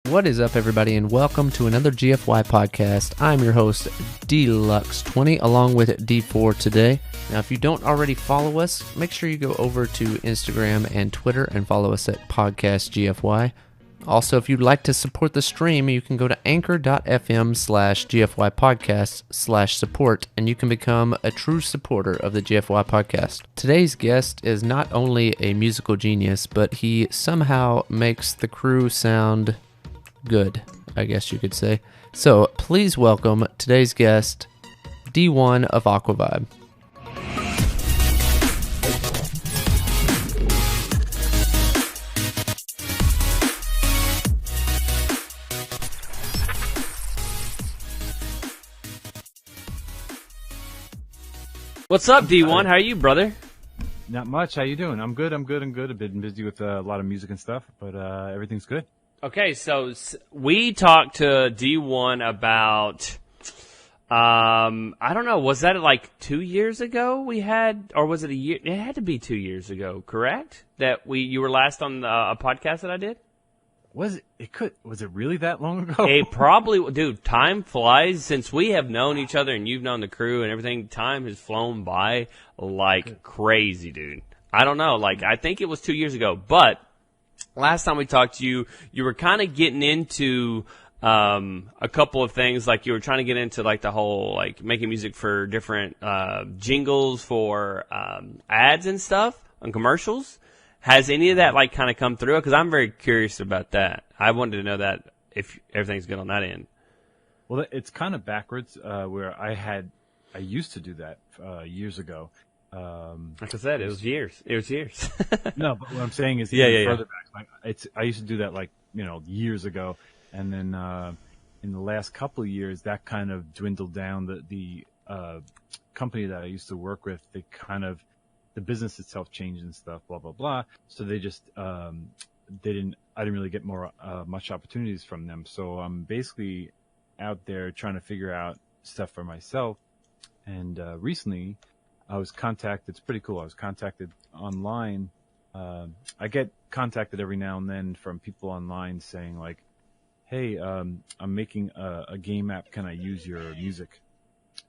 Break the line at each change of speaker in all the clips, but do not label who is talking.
What is up, everybody, and welcome to another GFY Podcast. I'm your host, Deluxe20, along with D4 today. Now, if you don't already follow us, make sure you go over to Instagram and Twitter and follow us at Podcast GFY. Also, if you'd like to support the stream, you can go to anchor.fm/GFY Podcast/support, and you can become a true supporter of the GFY Podcast. Today's guest is not only a musical genius, but he somehow makes the crew sound good, I guess you could say. So please welcome today's guest, D1 of Aquavibe.
What's up, D1? How are you, brother?
Not much. How you doing? I'm good. I've been busy with a lot of music and stuff, but everything's good.
Okay, so we talked to D1 about, I don't know, was that like 2 years ago we had, or was it a year? It had to be 2 years ago, correct? That you were last on a podcast that I did?
Was it really that long ago?
It probably, dude, time flies. Since we have known each other and you've known the crew and everything, time has flown by like crazy, dude. I don't know, I think it was 2 years ago, but last time we talked to you, you were kind of getting into a couple of things. Like you were trying to get into the whole making music for different jingles for ads and stuff and commercials. Has any of that kind of come through? Because I'm very curious about that. I wanted to know that if everything's good on that end.
Well, it's kind of backwards. Where I used to do that years ago.
Like I said, it was years.
No, but what I'm saying is further back. I used to do that years ago, and then in the last couple of years, that kind of dwindled down. The company that I used to work with, the business itself changed and stuff, blah blah blah. So they just I didn't really get much opportunities from them. So I'm basically out there trying to figure out stuff for myself. And recently, I was contacted. It's pretty cool. I was contacted online. I get contacted every now and then from people online saying "Hey, I'm making a game app. Can I use your music?"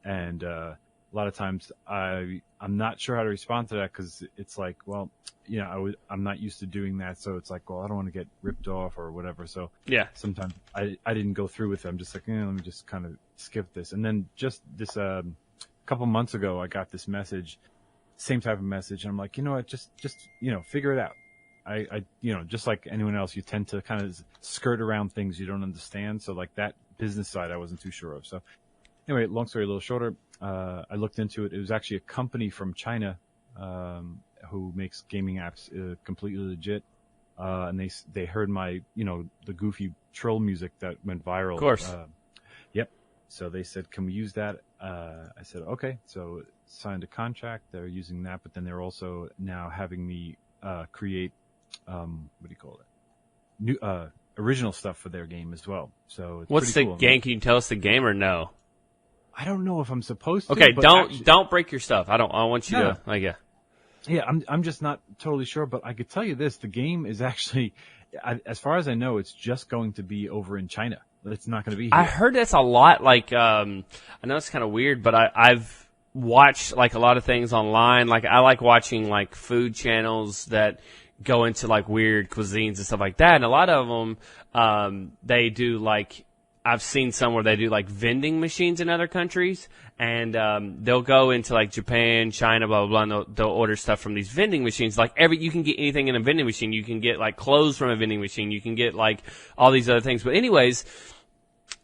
And a lot of times I'm not sure how to respond to that because it's I'm not used to doing that. So it's I don't want to get ripped off or whatever. So
yeah,
sometimes I didn't go through with it. I'm just let me just kind of skip this. And then just this couple months ago, I got this message, same type of message. And I'm like, you know what, just figure it out. I just like anyone else, you tend to kind of skirt around things you don't understand. So that business side, I wasn't too sure of. So anyway, long story a little shorter. I looked into it. It was actually a company from China, who makes gaming apps, completely legit. And they heard my, the goofy troll music that went viral.
Of course.
Yep. So they said, can we use that? I said, okay. So signed a contract. They're using that, but then they're also now having me create, new original stuff for their game as well. So it's
what's the
cool.
game? Can you tell us the game or no?
I don't know if I'm supposed to.
Okay,
but
don't break your stuff. I want you to
Yeah, I'm just not totally sure, but I could tell you this: the game is actually, as far as I know, it's just going to be over in China. It's not going to be here.
I heard that's a lot. I know it's kind of weird, but I've watched a lot of things online. I like watching food channels that go into weird cuisines and stuff like that. And a lot of them, they do I've seen some where they do vending machines in other countries, and they'll go into Japan, China, blah blah blah, and they'll order stuff from these vending machines. You can get anything in a vending machine. You can get clothes from a vending machine. You can get all these other things. But anyways,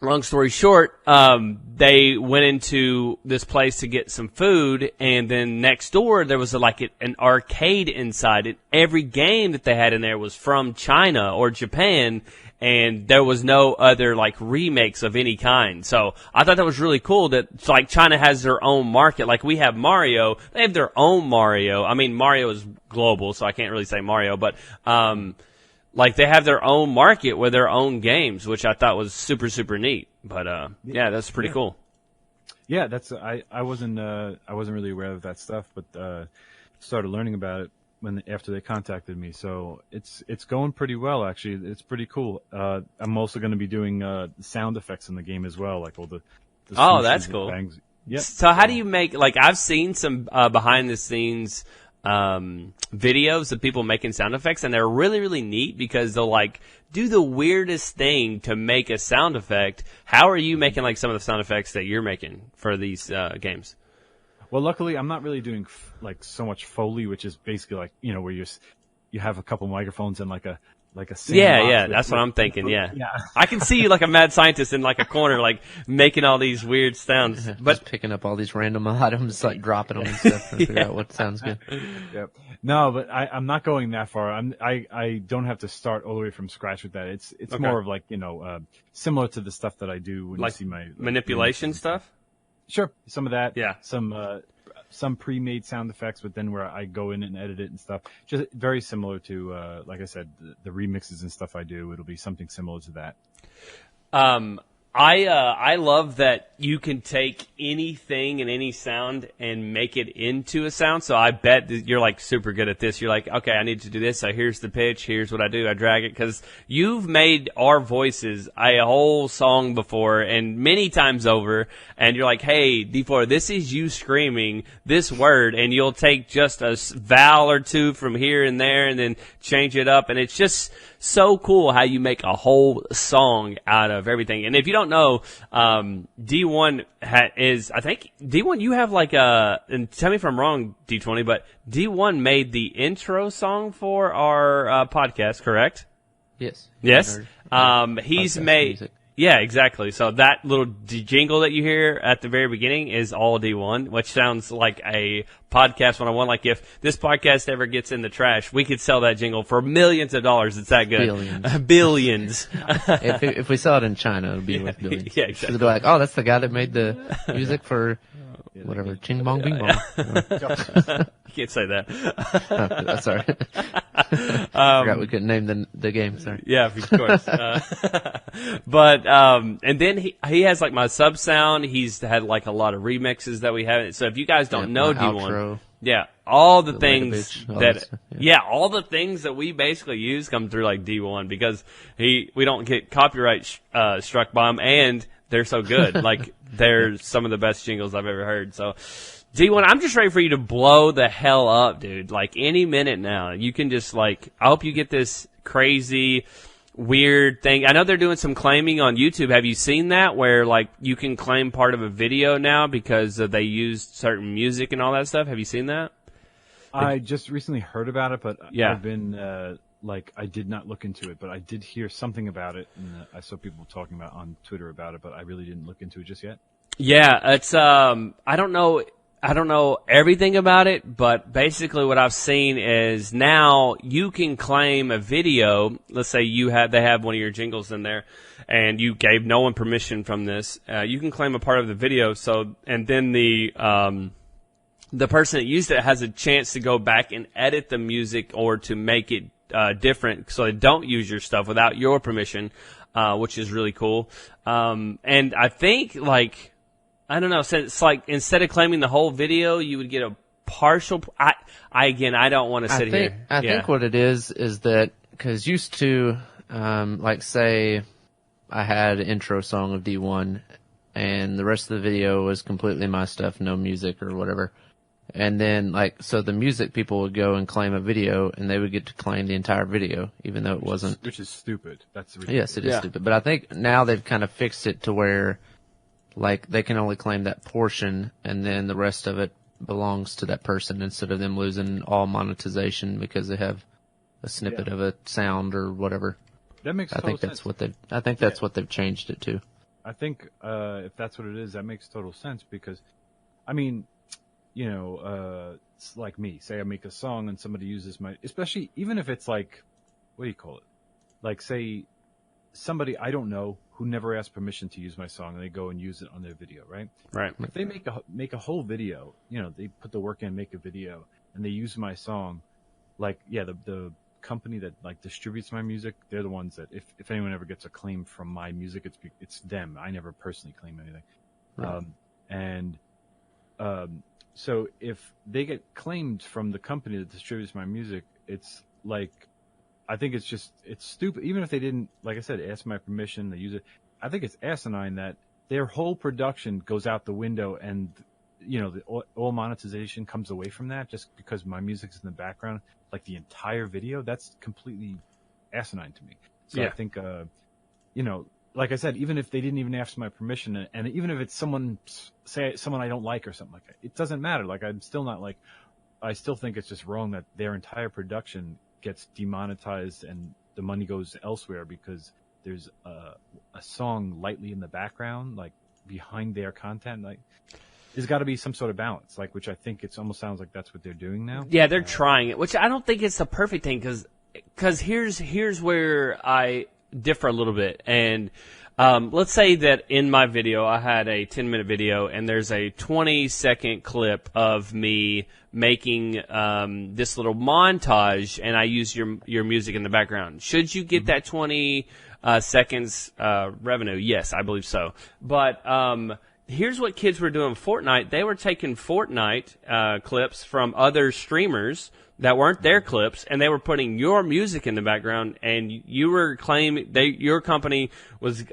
long story short, they went into this place to get some food, and then next door there was an arcade inside it. Every game that they had in there was from China or Japan, and there was no other remakes of any kind. So I thought that was really cool that China has their own market. We have Mario, they have their own Mario. I mean, Mario is global, so I can't really say Mario, but they have their own market with their own games, which I thought was super, super neat. But yeah, that's pretty cool.
Yeah, I wasn't really aware of that stuff, but started learning about it after they contacted me. So it's going pretty well, actually. It's pretty cool. I'm also going to be doing sound effects in the game as well, like all the
oh, that's cool.
Bangs. Yep.
So how do you make, like, I've seen some behind the scenes videos of people making sound effects, and they're really, really neat because they'll like do the weirdest thing to make a sound effect. How are you making like some of the sound effects that you're making for these games?
Well, luckily I'm not really doing like so much Foley, which is basically like, where you have a couple microphones and like a
yeah, that's what I'm thinking. Yeah. I can see you like a mad scientist in like a corner, like making all these weird sounds,
but just picking up all these random items, like dropping them and stuff, and figure out what sounds good.
Yep. No, but I'm not going that far. I don't have to start all the way from scratch with that. It's okay. More of like similar to the stuff that I do when
like
you see my
manipulation stuff.
Sure, some of that.
Yeah.
Some pre-made sound effects, but then where I go in and edit it and stuff. Just very similar to, like I said, the remixes and stuff I do. It'll be something similar to that.
I love that you can take anything and any sound and make it into a sound. So I bet that you're like super good at this. You're like, okay, I need to do this. So here's the pitch. Here's what I do. I drag it because you've made our voices a whole song before and many times over. And you're like, hey, D4, this is you screaming this word, and you'll take just a vowel or two from here and there and then change it up. And it's just so cool how you make a whole song out of everything. And if you don't know, D1 is, I think, D1, you have like and tell me if I'm wrong, D20, but D1 made the intro song for our podcast, correct?
Yes.
Yes? He's made... Music. Yeah, exactly. So that little jingle that you hear at the very beginning is all D1, which sounds like a podcast 101. Like if this podcast ever gets in the trash, we could sell that jingle for millions of dollars. It's that good.
Billions.
Billions.
if we saw it in China, it would be worth billions.
Yeah, exactly.
They'd be like, oh, that's the guy that made the music for whatever, Ching Bong Bing Bong.
You can't say that.
Oh, sorry. Forgot we couldn't name the game. Sorry.
Yeah, of course. But and then he has like my sub sound. He's had like a lot of remixes that we haven't. So if you guys don't know D1,
outro,
all the things
that
all the things that we basically use come through like D1 because we don't get copyright struck by him, and they're so good. Like they're some of the best jingles I've ever heard. So. D1, I'm just ready for you to blow the hell up, dude. Like, any minute now. You can just, like, I hope you get this crazy, weird thing. I know they're doing some claiming on YouTube. Have you seen that? Where, like, you can claim part of a video now because they used certain music and all that stuff. Have you seen that?
I just recently heard about it, but
yeah.
I've been, I did not look into it, but I did hear something about it. And I saw people talking about on Twitter about it, but I really didn't look into it just yet.
Yeah, it's, I don't know everything about it, but basically what I've seen is now you can claim a video. Let's say they have one of your jingles in there, and you gave no one permission from this. You can claim a part of the video. So, and then the person that used it has a chance to go back and edit the music or to make it different, so they don't use your stuff without your permission, which is really cool. And I think like. I don't know. So it's like instead of claiming the whole video, you would get a partial. I don't want to sit here.
I think what it is that because used to, like say, I had an intro song of D1, and the rest of the video was completely my stuff, no music or whatever. And then so the music people would go and claim a video, and they would get to claim the entire video, even though it wasn't.
Which is stupid. That's ridiculous.
Yes, it is stupid. But I think now they've kind of fixed it to where. Like, they can only claim that portion, and then the rest of it belongs to that person instead of them losing all monetization because they have a snippet of a sound or whatever.
That makes total sense.
I think that's what they've changed it to.
I think if that's what it is, that makes total sense because, I mean, it's like me. Say I make a song and somebody uses especially even if it's like, what do you call it? Like, say, somebody I don't know who never asked permission to use my song, and they go and use it on their video, right?
Right.
If they make a whole video, they put the work in, make a video, and they use my song, the company that distributes my music, they're the ones that if anyone ever gets a claim from my music, it's them. I never personally claim anything. Right. So if they get claimed from the company that distributes my music, it's like, I think it's stupid. Even if they didn't, like I said, ask my permission, they use it. I think it's asinine that their whole production goes out the window, and all monetization comes away from that just because my music's in the background, like the entire video. That's completely asinine to me. So I think, like I said, even if they didn't even ask my permission, and even if it's someone I don't like or something like that, it doesn't matter. Like, I'm still not like, I still think it's just wrong that their entire production gets demonetized and the money goes elsewhere because there's a song lightly in the background, like behind their content. Like, there's got to be some sort of balance, like, which I think it almost sounds like that's what they're doing now.
Yeah, they're trying it, which I don't think it's the perfect thing, because here's where I differ a little bit. And let's say that in my video, I had a 10-minute video, and there's a 20-second clip of me making this little montage, and I use your music in the background. Should you get that 20 seconds revenue? Yes, I believe so. But here's what kids were doing Fortnite. They were taking Fortnite clips from other streamers that weren't their clips, and they were putting your music in the background, and you were claiming your company was,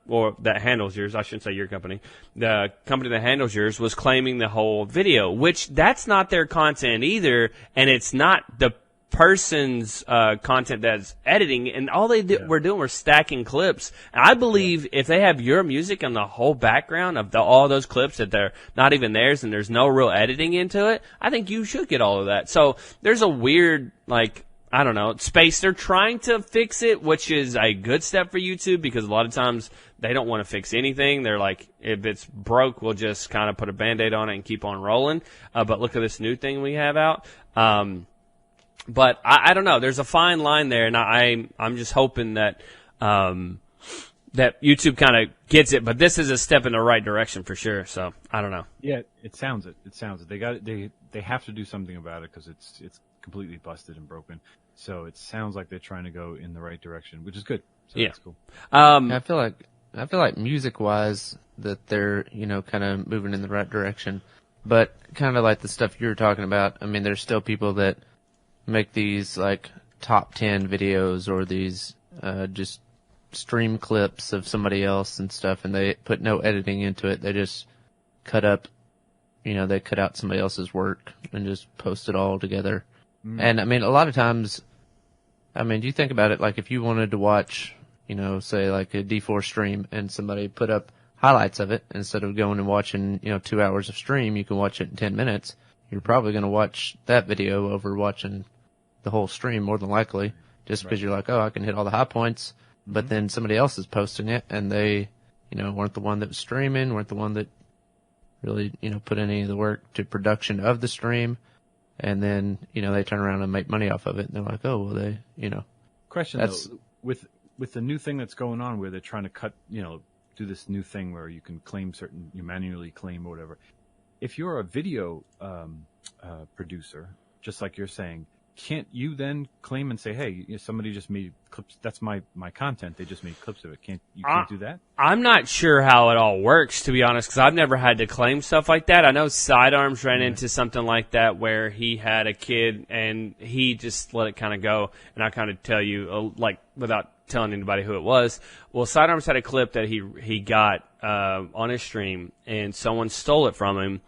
or that handles yours, I shouldn't say your company, the company that handles yours was claiming the whole video, which that's not their content either, and it's not the person's content that's editing, and all they were doing were stacking clips. And I believe if they have your music in the whole background of all those clips that they're not even theirs and there's no real editing into it, I think you should get all of that. So there's a weird, like, I don't know, space. They're trying to fix it, which is a good step for YouTube, because a lot of times they don't want to fix anything. They're like, if it's broke, we'll just kind of put a Band-Aid on it and keep on rolling. But look at this new thing we have out. But I don't know. There's a fine line there, and I'm just hoping that that YouTube kind of gets it. But this is a step in the right direction for sure. So I don't know.
Yeah, it sounds it. It sounds it. They have to do something about it because it's completely busted and broken. So it sounds like they're trying to go in the right direction, which is good. So
yeah,
that's cool.
I feel like music wise that they're kind of moving in the right direction, but kind of like the stuff you were talking about. I mean, there's still people that make these like top 10 videos or these just stream clips of somebody else and stuff, and they put no editing into it. They just cut up, they cut out somebody else's work and just post it all together. And I mean, a lot of times, I mean, do you think about it, like if you wanted to watch, say like a D4 stream and somebody put up highlights of it, instead of going and watching, 2 hours of stream, you can watch it in 10 minutes. You're probably going to watch that video over watching the whole stream, more than likely, just because you're like, oh, I can hit all the high points. But then somebody else is posting it, and they, weren't the one that was streaming, weren't the one that really, put any of the work to production of the stream. And then, they turn around and make money off of it, and they're like, oh, well, they,
Question, though, with the new thing that's going on where they're trying to cut, do this new thing where you can claim you manually claim or whatever. If you're a video producer, just like you're saying, can't you then claim and say, hey, somebody just made clips, that's my content, they just made clips of it. Can't do that? I'm
not sure how it all works, to be honest, because I've never had to claim stuff like that. I know Sidearms ran into something like that where he had a kid and he just let it kind of go, and I kind of tell you, like, without telling anybody who it was. Well, Sidearms had a clip that he got on his stream, and someone stole it from him.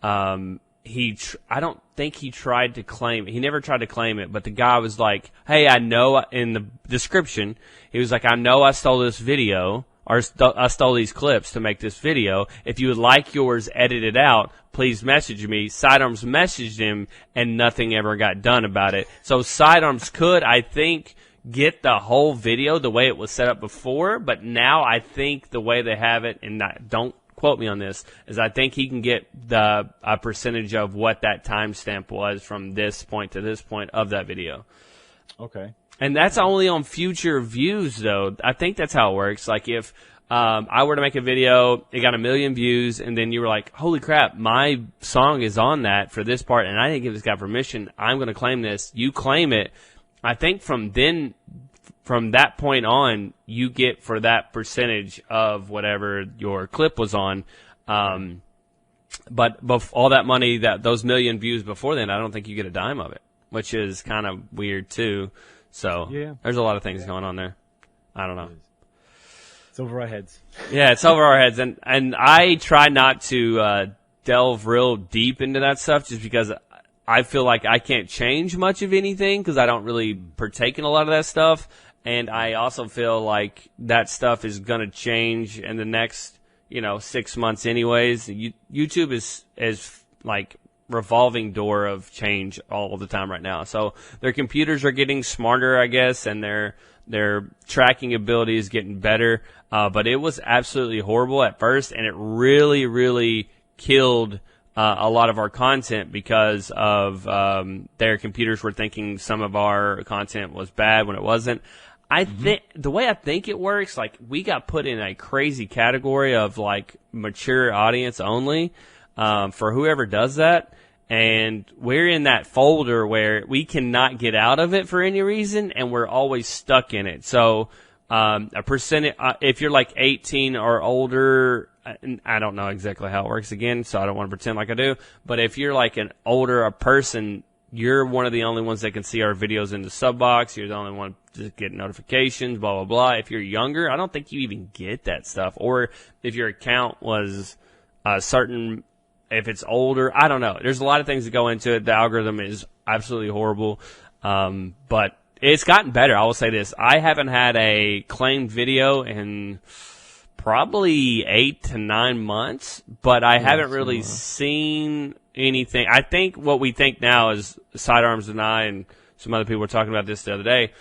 I don't think he tried to claim it. He never tried to claim it, but the guy was like, hey, I know, in the description, he was like, I know I stole this video, or I stole these clips to make this video. If you would like yours edited out, please message me. Sidearms messaged him, and nothing ever got done about it. So Sidearms could, I think, get the whole video the way it was set up before, but now I think the way they have it, and don't quote me on this, is I think he can get a percentage of what that timestamp was from this point to this point of that video.
Okay.
And that's only on future views, though. I think that's how it works. Like if I were to make a video, it got 1 million views, and then you were like, holy crap, my song is on that for this part, and I didn't give this guy permission, I'm going to claim this. You claim it. I think from that point on, you get for that percentage of whatever your clip was on. But all that money, those million views before then, I don't think you get a dime of it, which is kind of weird too. So there's a lot of things going on there. I don't know.
It's over our heads.
Yeah, it's over our heads, and I try not to delve real deep into that stuff just because I feel like I can't change much of anything because I don't really partake in a lot of that stuff, and I also feel like that stuff is going to change in the next 6 months anyways. YouTube is like revolving door of change all the time right now. So their computers are getting smarter, I guess, and their tracking ability is getting better. But it was absolutely horrible at first, and it really, really killed a lot of our content because of their computers were thinking some of our content was bad when it wasn't. I think the way I think it works, like we got put in a crazy category of like mature audience only for whoever does that. And we're in that folder where we cannot get out of it for any reason, and we're always stuck in it. So a percentage, if you're like 18 or older, I don't know exactly how it works again, so I don't want to pretend like I do. But if you're like an older person, you're one of the only ones that can see our videos in the sub box. You're the only one to get notifications, blah, blah, blah. If you're younger, I don't think you even get that stuff. Or if your account was certain. If it's older, I don't know. There's a lot of things that go into it. The algorithm is absolutely horrible. But it's gotten better. I will say this. I haven't had a claimed video in probably 8 to 9 months, but I haven't really seen anything. I think what we think now is Sidearms and I and some other people were talking about this the other day.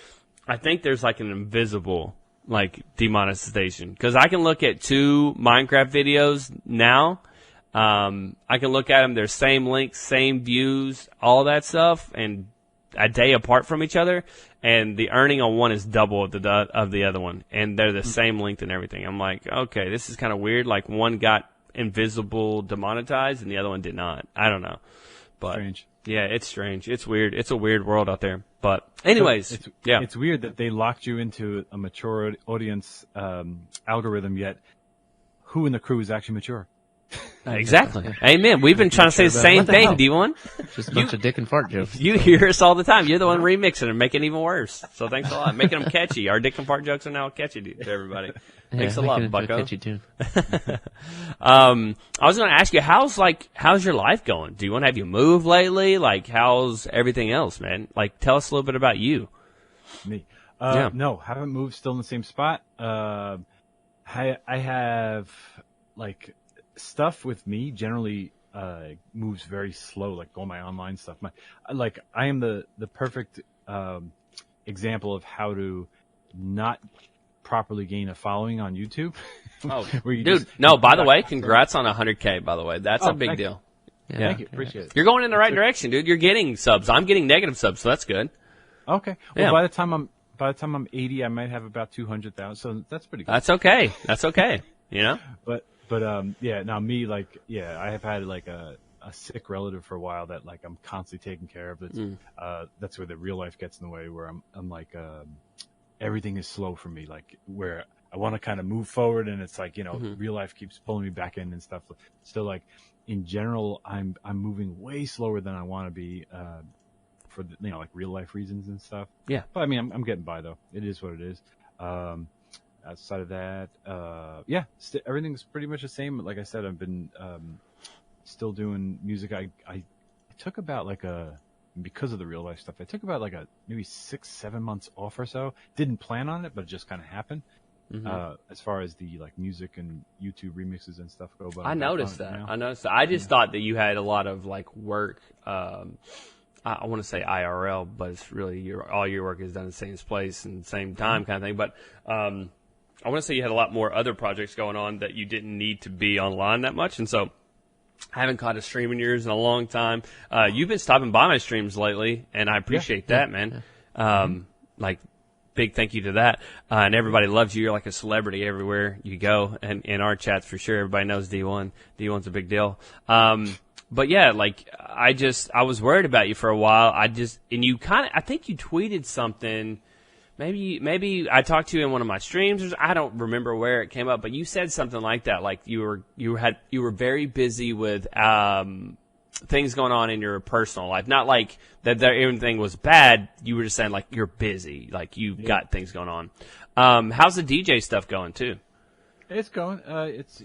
I think there's like an invisible like demonetization because I can look at 2 Minecraft videos now. I can look at them, they're same links, same views, all that stuff, and a day apart from each other, and the earning on one is double of the other one, and they're the same length and everything. I'm like, okay, this is kind of weird. Like one got invisible demonetized and the other one did not. I don't know. But
strange.
Yeah, it's strange. It's weird. It's a weird world out there. But anyways,
it's weird that they locked you into a mature audience algorithm, yet who in the crew is actually mature?
Exactly. Amen. We've been trying to say the same thing, D1.
Just a bunch of dick and fart jokes.
You hear us all the time. You're the one remixing and making it even worse. So thanks a lot. Making them catchy. Our dick and fart jokes are now catchy to everybody. Thanks a lot, Bucko.
Catchy tune.
I was going to ask you, how's your life going? Do you want to have you move lately? Like, how's everything else, man? Like, tell us a little bit about you.
Me. No, haven't moved. Still in the same spot. I have like stuff with me generally moves very slow, like all my online stuff. I am the perfect example of how to not properly gain a following on YouTube.
Oh, dude, no, by the way, congrats on 100K, by the way. That's a big deal.
Yeah. Thank you. Appreciate it.
You're going in the right direction, dude. You're getting subs. I'm getting negative subs, so that's good.
Okay. Well, by the time I'm 80, I might have about 200,000, so that's pretty good.
That's okay. That's okay. You know?
But now me, I have had like a sick relative for a while that like I'm constantly taking care of. That's where the real life gets in the way, where I'm like, everything is slow for me, like where I want to kind of move forward, and it's like, real life keeps pulling me back in and stuff. Still, like in general, I'm moving way slower than I want to be, for like real life reasons and stuff.
Yeah.
But I mean, I'm getting by though. It is what it is. Outside of that, everything's pretty much the same. Like I said, I've been still doing music. I took about because of the real life stuff, I took about maybe 6-7 months off or so. Didn't plan on it, but it just kind of happened. As far as the like music and YouTube remixes and stuff go. But
I noticed that. I just thought that you had a lot of like work. I want to say IRL, but it's really all your work is done in the same place and same time kind of thing. But I want to say you had a lot more other projects going on that you didn't need to be online that much. And so I haven't caught a stream in yours in a long time. You've been stopping by my streams lately, and I appreciate that, man. Like, big thank you to that. And everybody loves you. You're like a celebrity everywhere you go. And in our chats, for sure, everybody knows D1. D1's a big deal. But yeah, like, I was worried about you for a while. I think you tweeted something Maybe I talked to you in one of my streams. I don't remember where it came up, but you said something like that. Like you were very busy with things going on in your personal life. Not like that everything was bad. You were just saying like you're busy, like you've got things going on. How's the DJ stuff going too?
It's going. It's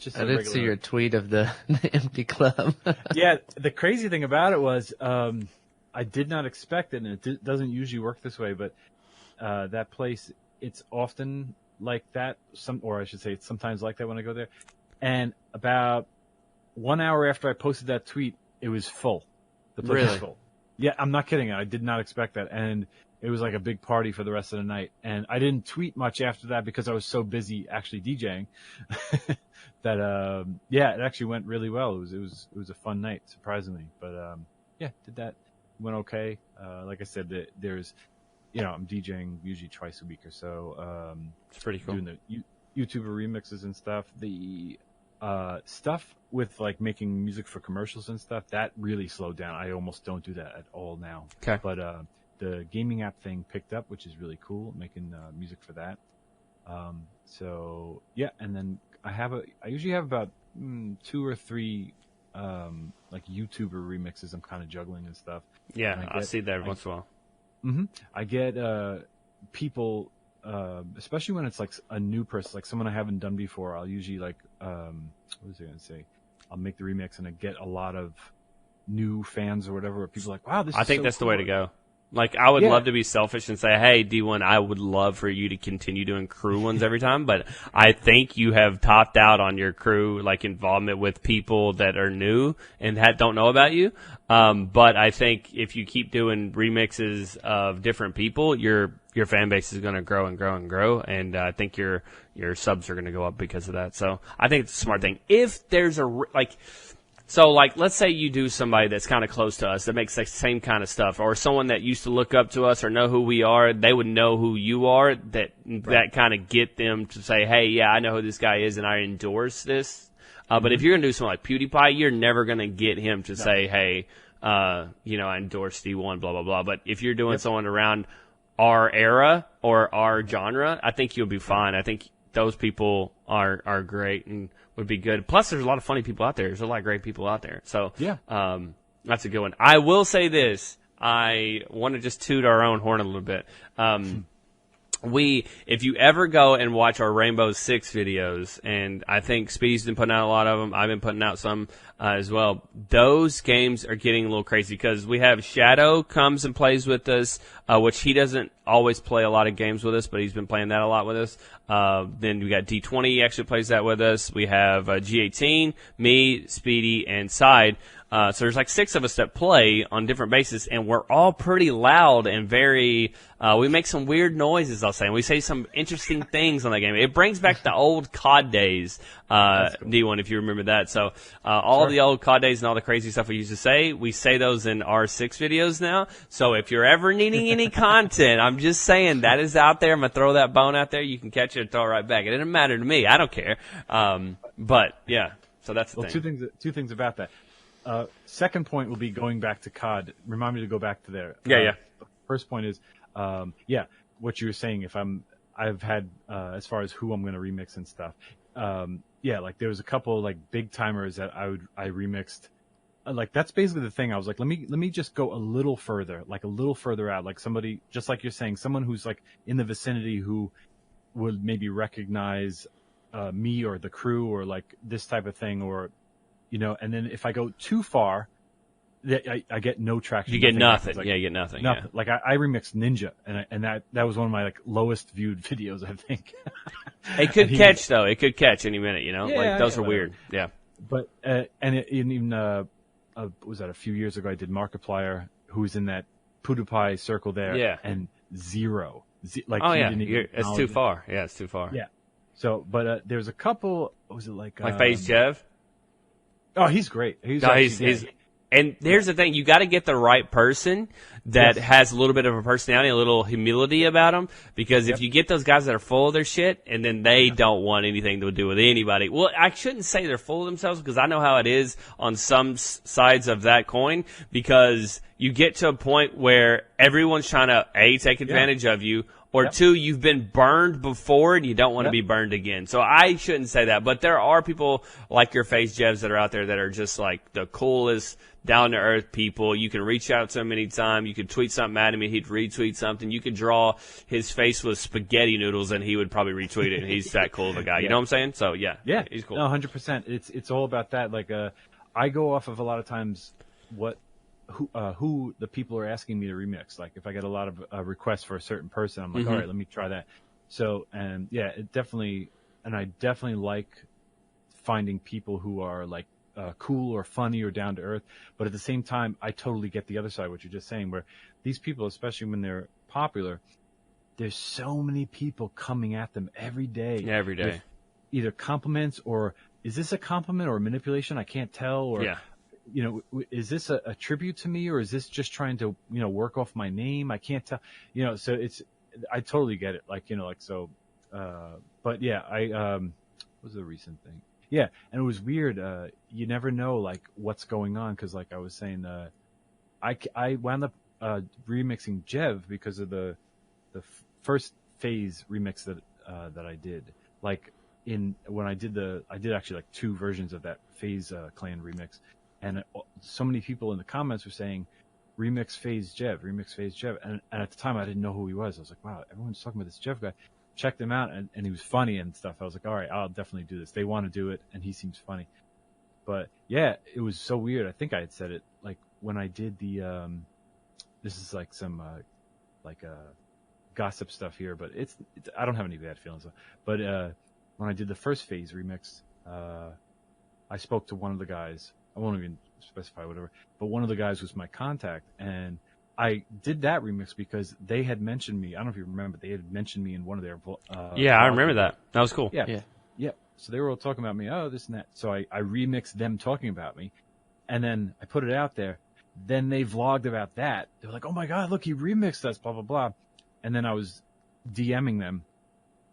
just.
I did see your tweet of the empty club.
Yeah, the crazy thing about it was I did not expect it, and it doesn't usually work this way, but. That place, it's often like that, or I should say, it's sometimes like that when I go there. And about 1 hour after I posted that tweet, it was full. The place was full. Yeah, I'm not kidding. I did not expect that, and it was like a big party for the rest of the night. And I didn't tweet much after that because I was so busy actually DJing that it actually went really well. It was a fun night, surprisingly. But did that, went okay. Like I said, there's. I'm DJing usually twice a week or so.
It's pretty cool.
Doing the YouTuber remixes and stuff. The stuff with like making music for commercials and stuff, that really slowed down. I almost don't do that at all now.
Okay.
But the gaming app thing picked up, which is really cool, making music for that. And then I usually have about 2 or 3 like YouTuber remixes I'm kind of juggling and stuff.
Yeah, I see that every once in a while.
Mm-hmm. I get people, especially when it's like a new person, like someone I haven't done before. I'll usually like, what was I going to say? I'll make the remix and I get a lot of new fans or whatever. Where people are like, wow, this.
I think that's the way to go. Like, I would love to be selfish and say, hey, D1, I would love for you to continue doing crew ones every time, but I think you have topped out on your crew, like, involvement with people that are new and don't know about you. But I think if you keep doing remixes of different people, your fan base is going to grow and grow and grow, and I think your subs are going to go up because of that. So I think it's a smart thing. If there's So, let's say you do somebody that's kind of close to us that makes the same kind of stuff, or someone that used to look up to us or know who we are, they would know who you are, that kind of get them to say, hey, yeah, I know who this guy is and I endorse this. But if you're going to do something like PewDiePie, you're never going to get him to say, hey, I endorse D1, blah, blah, blah. But if you're doing someone around our era or our genre, I think you'll be fine. I think those people are great and would be good. Plus, there's a lot of funny people out there. There's a lot of great people out there. So, that's a good one. I will say this. I want to just toot our own horn a little bit. If you ever go and watch our Rainbow Six videos, and I think Speedy's been putting out a lot of them, I've been putting out some as well. Those games are getting a little crazy because we have Shadow comes and plays with us, which he doesn't always play a lot of games with us, but he's been playing that a lot with us. Then we got D20, he actually plays that with us. We have G18, me, Speedy, and Side. So there's like 6 of us that play on different bases, and we're all pretty loud and very, we make some weird noises, I'll say, and we say some interesting things on that game. It brings back the old COD days, cool. D1, if you remember that. So, all the old COD days and all the crazy stuff we used to say, we say those in our 6 videos now. So if you're ever needing any content, I'm just saying that is out there. I'm going to throw that bone out there. You can catch it and throw it right back. It doesn't matter to me. I don't care. But yeah, so that's the thing.
Two things about that. Second point will be going back to COD. Remind me to go back to there.
Yeah.
First point is, what you were saying. I've had as far as who I'm going to remix and stuff. Like there was a couple like big timers that I remixed. Like that's basically the thing. I was like, let me just go a little further out. Like somebody, just like you're saying, someone who's like in the vicinity who would maybe recognize me or the crew or like this type of thing, or and then if I go too far, I get no traction.
You get nothing. You get nothing.
Yeah. Like I remixed Ninja, and that was one of my like lowest viewed videos, I think.
It could catch though. It could catch any minute. Those are weird. Yeah.
But was that a few years ago? I did Markiplier, who was in that PewDiePie circle there.
Yeah.
And zero.
It's too far. Yeah, it's too far.
Yeah. So, but there's a couple. What was it like?
FaZe Jev.
Oh, he's great. He's
and here's the thing, you got to get the right person that has a little bit of a personality, a little humility about them, because if you get those guys that are full of their shit and then they don't want anything to do with anybody. Well, I shouldn't say they're full of themselves, because I know how it is on some sides of that coin, because you get to a point where everyone's trying to take advantage of you, or two, you've been burned before and you don't want to be burned again. So I shouldn't say that, but there are people like your face Jevs that are out there that are just like the coolest, down to earth people. You can reach out to him anytime. You could tweet something at him and he'd retweet something. You could draw his face with spaghetti noodles and he would probably retweet it. And he's that cool of a guy. You know what I'm saying? So yeah, he's cool.
No, 100%. It's all about that. Like, I go off of a lot of times who the people are asking me to remix. Like if I get a lot of requests for a certain person, I'm like, all right, let me try that. So, and yeah, I definitely like finding people who are like cool or funny or down to earth. But at the same time, I totally get the other side, what you're just saying, where these people, especially when they're popular, there's so many people coming at them every day.
Yeah, every day.
Either compliments or is this a compliment or manipulation? I can't tell. Or, is this a tribute to me or is this just trying to, work off my name? I can't tell, so I totally get it. But yeah, what was the recent thing? Yeah. And it was weird. You never know like what's going on. Cause like I was saying, I wound up, remixing Jev because of the first phase remix that I did. Like when I did actually like 2 versions of that Phase Clan remix, and so many people in the comments were saying, remix Phase Jev, and at the time I didn't know who he was. I was like, wow, everyone's talking about this Jev guy. Checked him out, and he was funny and stuff. I was like, all right, I'll definitely do this. They want to do it, and he seems funny. But yeah, it was so weird. I think I had said it like when I did the this is like some gossip stuff here, but it's I don't have any bad feelings. But when I did the first Phase remix, I spoke to one of the guys. I won't even specify whatever, but one of the guys was my contact, and I did that remix because they had mentioned me. I don't know if you remember, they had mentioned me in one of their
yeah, I remember that. That was cool.
Yeah. So they were all talking about me. Oh, this and that. So I remixed them talking about me, and then I put it out there. Then they vlogged about that. They were like, "Oh my God, look, he remixed us, blah blah blah." And then I was DMing them,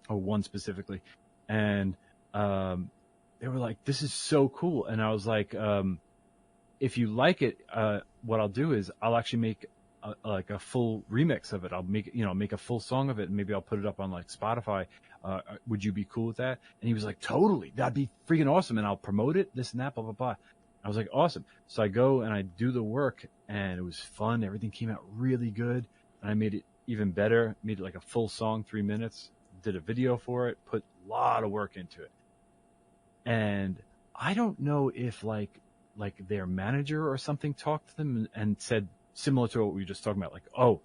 or one specifically, and they were like, "This is so cool." And I was like, "If you like it, what I'll do is I'll actually make a full remix of it. I'll make a full song of it, and maybe I'll put it up on like Spotify. Would you be cool with that?" And he was like, "Totally, that'd be freaking awesome, and I'll promote it, this and that, blah blah blah." I was like, "Awesome." So I go and I do the work, and it was fun. Everything came out really good, and I made it even better. Made it like a full song, 3 minutes. Did a video for it. Put a lot of work into it. And I don't know if like their manager or something talked to them and said similar to what we were just talking about, like, "Oh,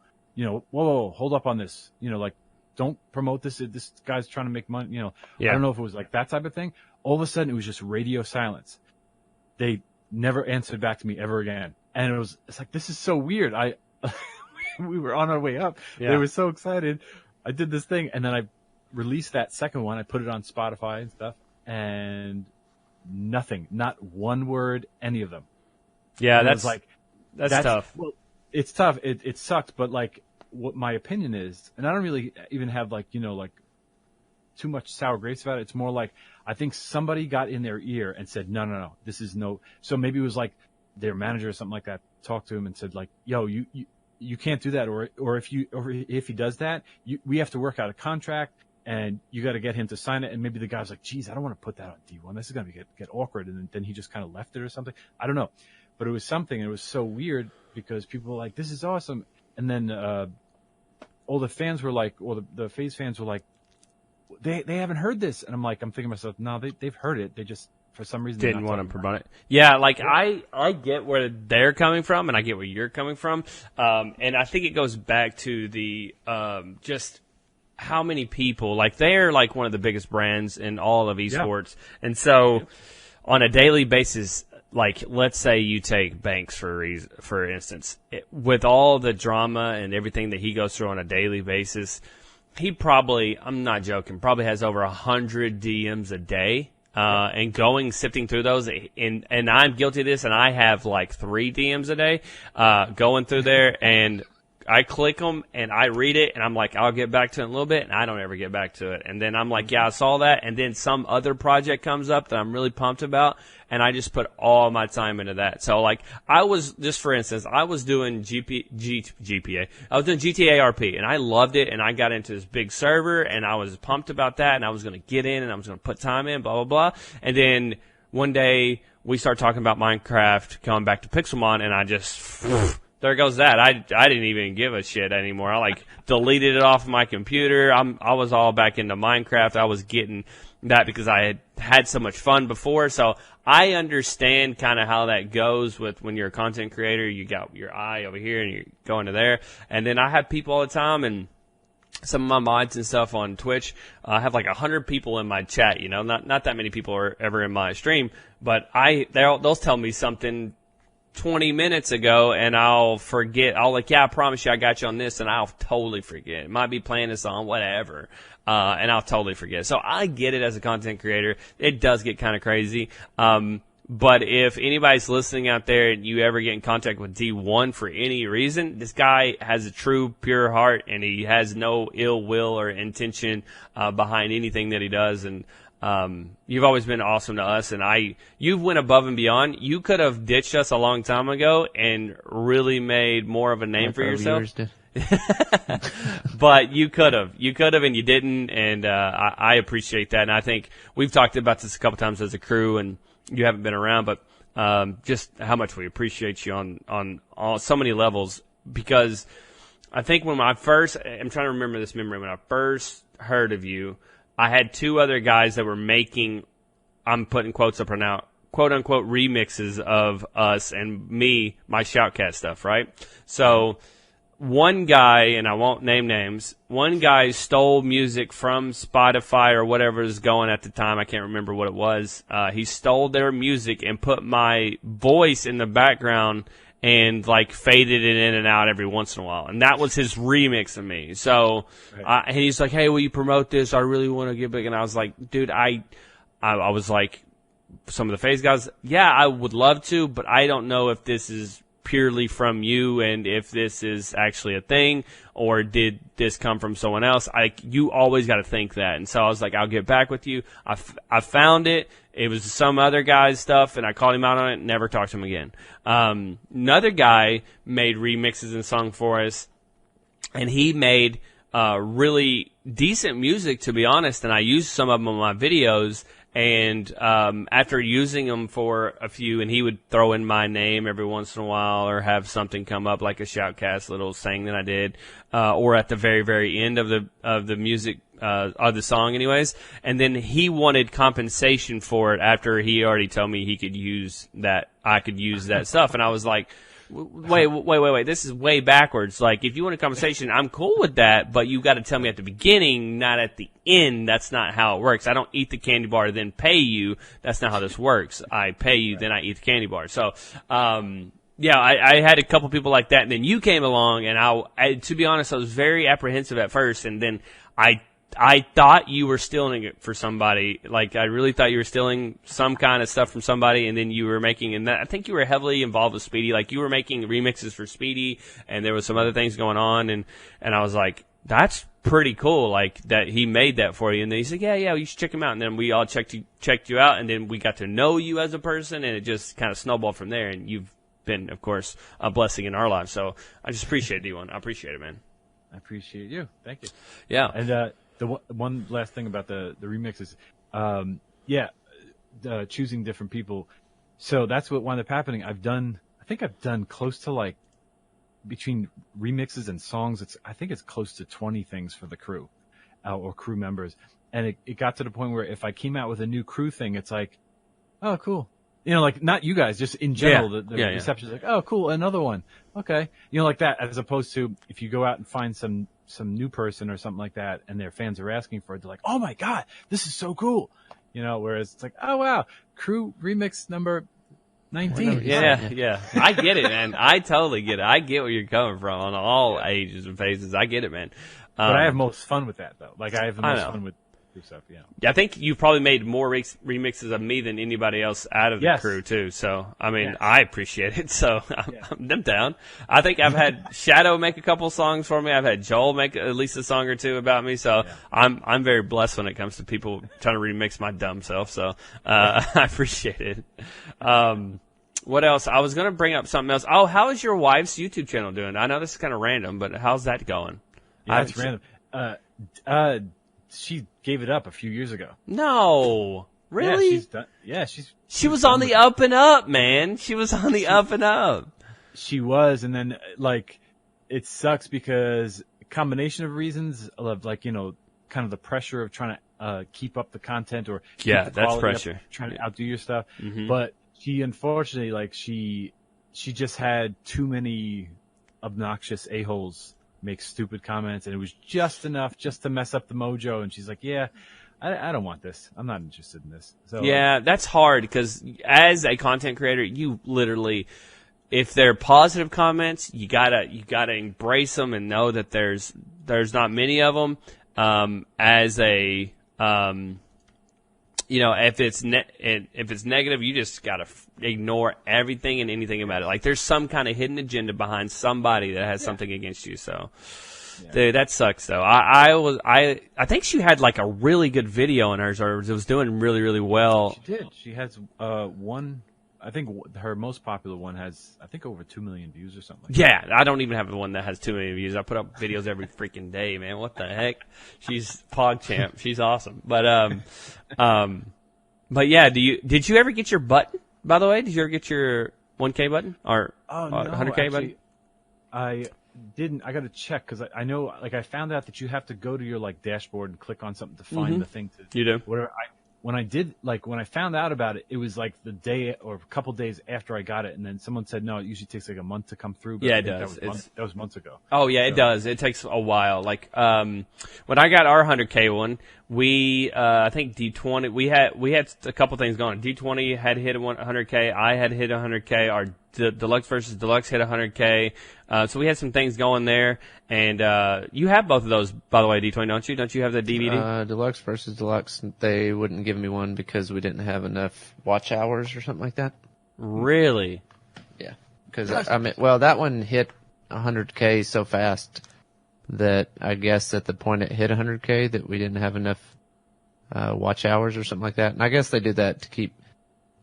whoa, hold up on this. Like, don't promote this. This guy's trying to make money." I don't know if it was like that type of thing. All of a sudden, it was just radio silence. They never answered back to me ever again. And it's like, this is so weird. We were on our way up. Yeah. They were so excited. I did this thing, and then I released that second one. I put it on Spotify and stuff, and nothing, not one word, any of them.
Yeah,
and
that's tough.
Well, it's tough. It sucked, but like what my opinion is, and I don't really even have like too much sour grapes about it. It's more like I think somebody got in their ear and said, no, this is no. So maybe it was like their manager or something like that talked to him and said like, "Yo, you can't do that, or if he does that, we have to work out a contract, and you got to get him to sign it." And maybe the guy's like, "Geez, I don't want to put that on D1. This is gonna get awkward." And then he just kind of left it or something. I don't know, but it was something. And it was so weird because people were like, "This is awesome," and then all the fans were like, or the Phase fans were like, they haven't heard this, and I'm thinking to myself, no, they've heard it. They just for some reason
didn't want to promote it. Yeah, like I get where they're coming from, and I get where you're coming from, and I think it goes back to the just how many people, like they're like one of the biggest brands in all of esports, and so on a daily basis. Like, let's say you take Banks for instance, with all the drama and everything that he goes through on a daily basis, he probably, I'm not joking, probably has over 100 DMs a day, and sifting through those, and I'm guilty of this, and I have like 3 DMs a day, going through there, and I click them and I read it and I'm like, I'll get back to it in a little bit, and I don't ever get back to it. And then I'm like, yeah, I saw that, and then some other project comes up that I'm really pumped about, and I just put all my time into that. So like, I was, just for instance, I was doing GPA. I was doing GTA RP, and I loved it, and I got into this big server, and I was pumped about that, and I was going to get in, and I was going to put time in, blah, blah, blah. And then one day, we start talking about Minecraft, coming back to Pixelmon, and I just, there goes that. I didn't even give a shit anymore. I like deleted it off my computer. I was all back into Minecraft. I was getting that because I had so much fun before. So I understand kind of how that goes with when you're a content creator. You got your eye over here and you're going to there. And then I have people all the time, and some of my mods and stuff on Twitch, I have like 100 people in my chat, you know, not that many people are ever in my stream, but they'll tell me something 20 minutes ago and I'll forget. I'll like, yeah, I promise you I got you on this, and I'll totally forget. It might be playing a song, whatever. And I'll totally forget. So I get it as a content creator. It does get kind of crazy. But if anybody's listening out there and you ever get in contact with D1 for any reason, this guy has a true, pure heart, and he has no ill will or intention behind anything that he does. And you've always been awesome to us, and you've went above and beyond. You could have ditched us a long time ago and really made more of a name for yourself. But you could have, and you didn't. And I appreciate that. And I think we've talked about this a couple times as a crew, and you haven't been around, but just how much we appreciate you on so many levels. Because I think I'm trying to remember this memory, when I first heard of you, I had two other guys that were making, I'm putting quotes up right now, quote unquote remixes of us and me, my Shoutcast stuff, right? So one guy, and I won't name names, one guy stole music from Spotify or whatever was going at the time. I can't remember what it was. He stole their music and put my voice in the background and like faded it in and out every once in a while. And that was his remix of me. So, and he's like, hey, will you promote this? I really want to get big. And I was like, dude, I was like, some of the Phase guys, yeah, I would love to, but I don't know if this is purely from you and if this is actually a thing, or did this come from someone else? You always got to think that. And so I was like, I'll get back with you. I found it. It was some other guy's stuff, and I called him out on it, never talked to him again. Another guy made remixes and sung for us, and he made really decent music, to be honest, and I used some of them on my videos. And after using them for a few, and he would throw in my name every once in a while, or have something come up like a Shoutcast little saying that I did, or at the very, very end of the music of the song, anyways. And then he wanted compensation for it after he already told me he could use that. I could use that stuff, and I was like, Wait. This is way backwards. Like, if you want a conversation, I'm cool with that, but you got to tell me at the beginning, not at the end. That's not how it works. I don't eat the candy bar, then pay you. That's not how this works. I pay you, then I eat the candy bar. So, yeah, I had a couple people like that, and then you came along, and I to be honest, I was very apprehensive at first, and then I thought you were stealing it for somebody. Like, I really thought you were stealing some kind of stuff from somebody, and then you were making, and I think you were heavily involved with Speedy. Like, you were making remixes for Speedy, and there was some other things going on, and I was like, that's pretty cool, like, that he made that for you. And then he said, yeah, you should check him out. And then we all checked you out, and then we got to know you as a person, and it just kind of snowballed from there, and you've been, of course, a blessing in our lives. So I just appreciate it, D1. I appreciate it, man.
I appreciate you. Thank you.
Yeah.
And, the one last thing about the remixes, choosing different people. So that's what wound up happening. I think I've done close to, like, between remixes and songs, I think it's close to 20 things for the crew, or crew members. And it got to the point where if I came out with a new crew thing, it's like, oh, cool. You know, like, not you guys, just in general, the reception is like, oh, cool, another one. Okay. You know, like that, as opposed to if you go out and find some new person or something like that, and their fans are asking for it, they're like, oh my God, this is so cool. You know, whereas it's like, oh wow, crew remix number 19.
Yeah. I get it, man. I totally get it. I get where you're coming from on all ages and phases. I get it, man.
But I have most fun with that, though. Like, I have the most fun with stuff, yeah.
Yeah, I think you've probably made more remixes of me than anybody else out of the crew too. So I mean, I appreciate it. So I'm down. I think I've had Shadow make a couple songs for me. I've had Joel make at least a song or two about me. So I'm very blessed when it comes to people trying to remix my dumb self. So I appreciate it. What else? I was going to bring up something else. Oh, how is your wife's YouTube channel doing? I know this is kind of random, but how's that going?
Yeah, it's random. She gave it up a few years ago.
No, really?
Yeah, she's done. Yeah,
she was on the up and up, man. She was on the up and up.
She was, and then like it sucks because a combination of reasons of like kind of the pressure of trying to keep up the content or keep the
that's
quality
pressure.
Up, trying to outdo your stuff.
Mm-hmm.
But she unfortunately like she just had too many obnoxious a-holes make stupid comments, and it was just enough just to mess up the mojo. And she's like, yeah, I don't want this. I'm not interested in this. So
yeah, that's hard because as a content creator, you literally, if they're positive comments, you gotta embrace them and know that there's not many of them. As a if it's negative, you just gotta ignore everything and anything about it. Like there's some kind of hidden agenda behind somebody that has something against you. So, dude, that sucks though. I think she had like a really good video in hers, or it was doing really, really well.
She did. She has one. I think her most popular one has, I think, over 2 million views or something like that.
I don't even have the one that has 2 million views. I put up videos every freaking day, man. What the heck? She's PogChamp. She's awesome. But yeah, did you ever get your button, by the way? Did you ever get your 1K button or 100K button?
I didn't. I got to check because I know, like, I found out that you have to go to your, like, dashboard and click on something to find the thing to.
You do?
Whatever. When I found out about it, it was like the day or a couple days after I got it, and then someone said, no, it usually takes like a month to come through. But
yeah, it does.
That was months ago.
Oh, yeah, it does. It takes a while. Like, when I got our 100K one, we, I think D20, we had a couple things going. D20 had hit 100K. I had hit 100K. Our Deluxe versus Deluxe hit 100K. So we had some things going there. And, you have both of those, by the way, D20, don't you? Don't you have the DVD?
Deluxe versus Deluxe, they wouldn't give me one because we didn't have enough watch hours or something like that.
Really?
Yeah. Because, that one hit 100K so fast that I guess at the point it hit 100K that we didn't have enough watch hours or something like that. And I guess they did that to keep,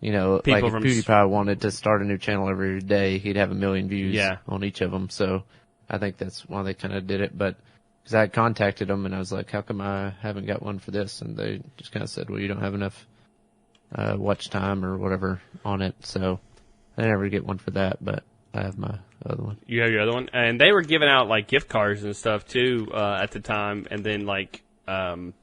people like if PewDiePie wanted to start a new channel every day, he'd have 1 million views on each of them. So I think that's why they kind of did it. But because I had contacted them and I was like, how come I haven't got one for this? And they just kind of said, well, you don't have enough watch time or whatever on it. So I never get one for that, but I have my other one.
You have your other one? And they were giving out like gift cards and stuff too at the time. And then like I'm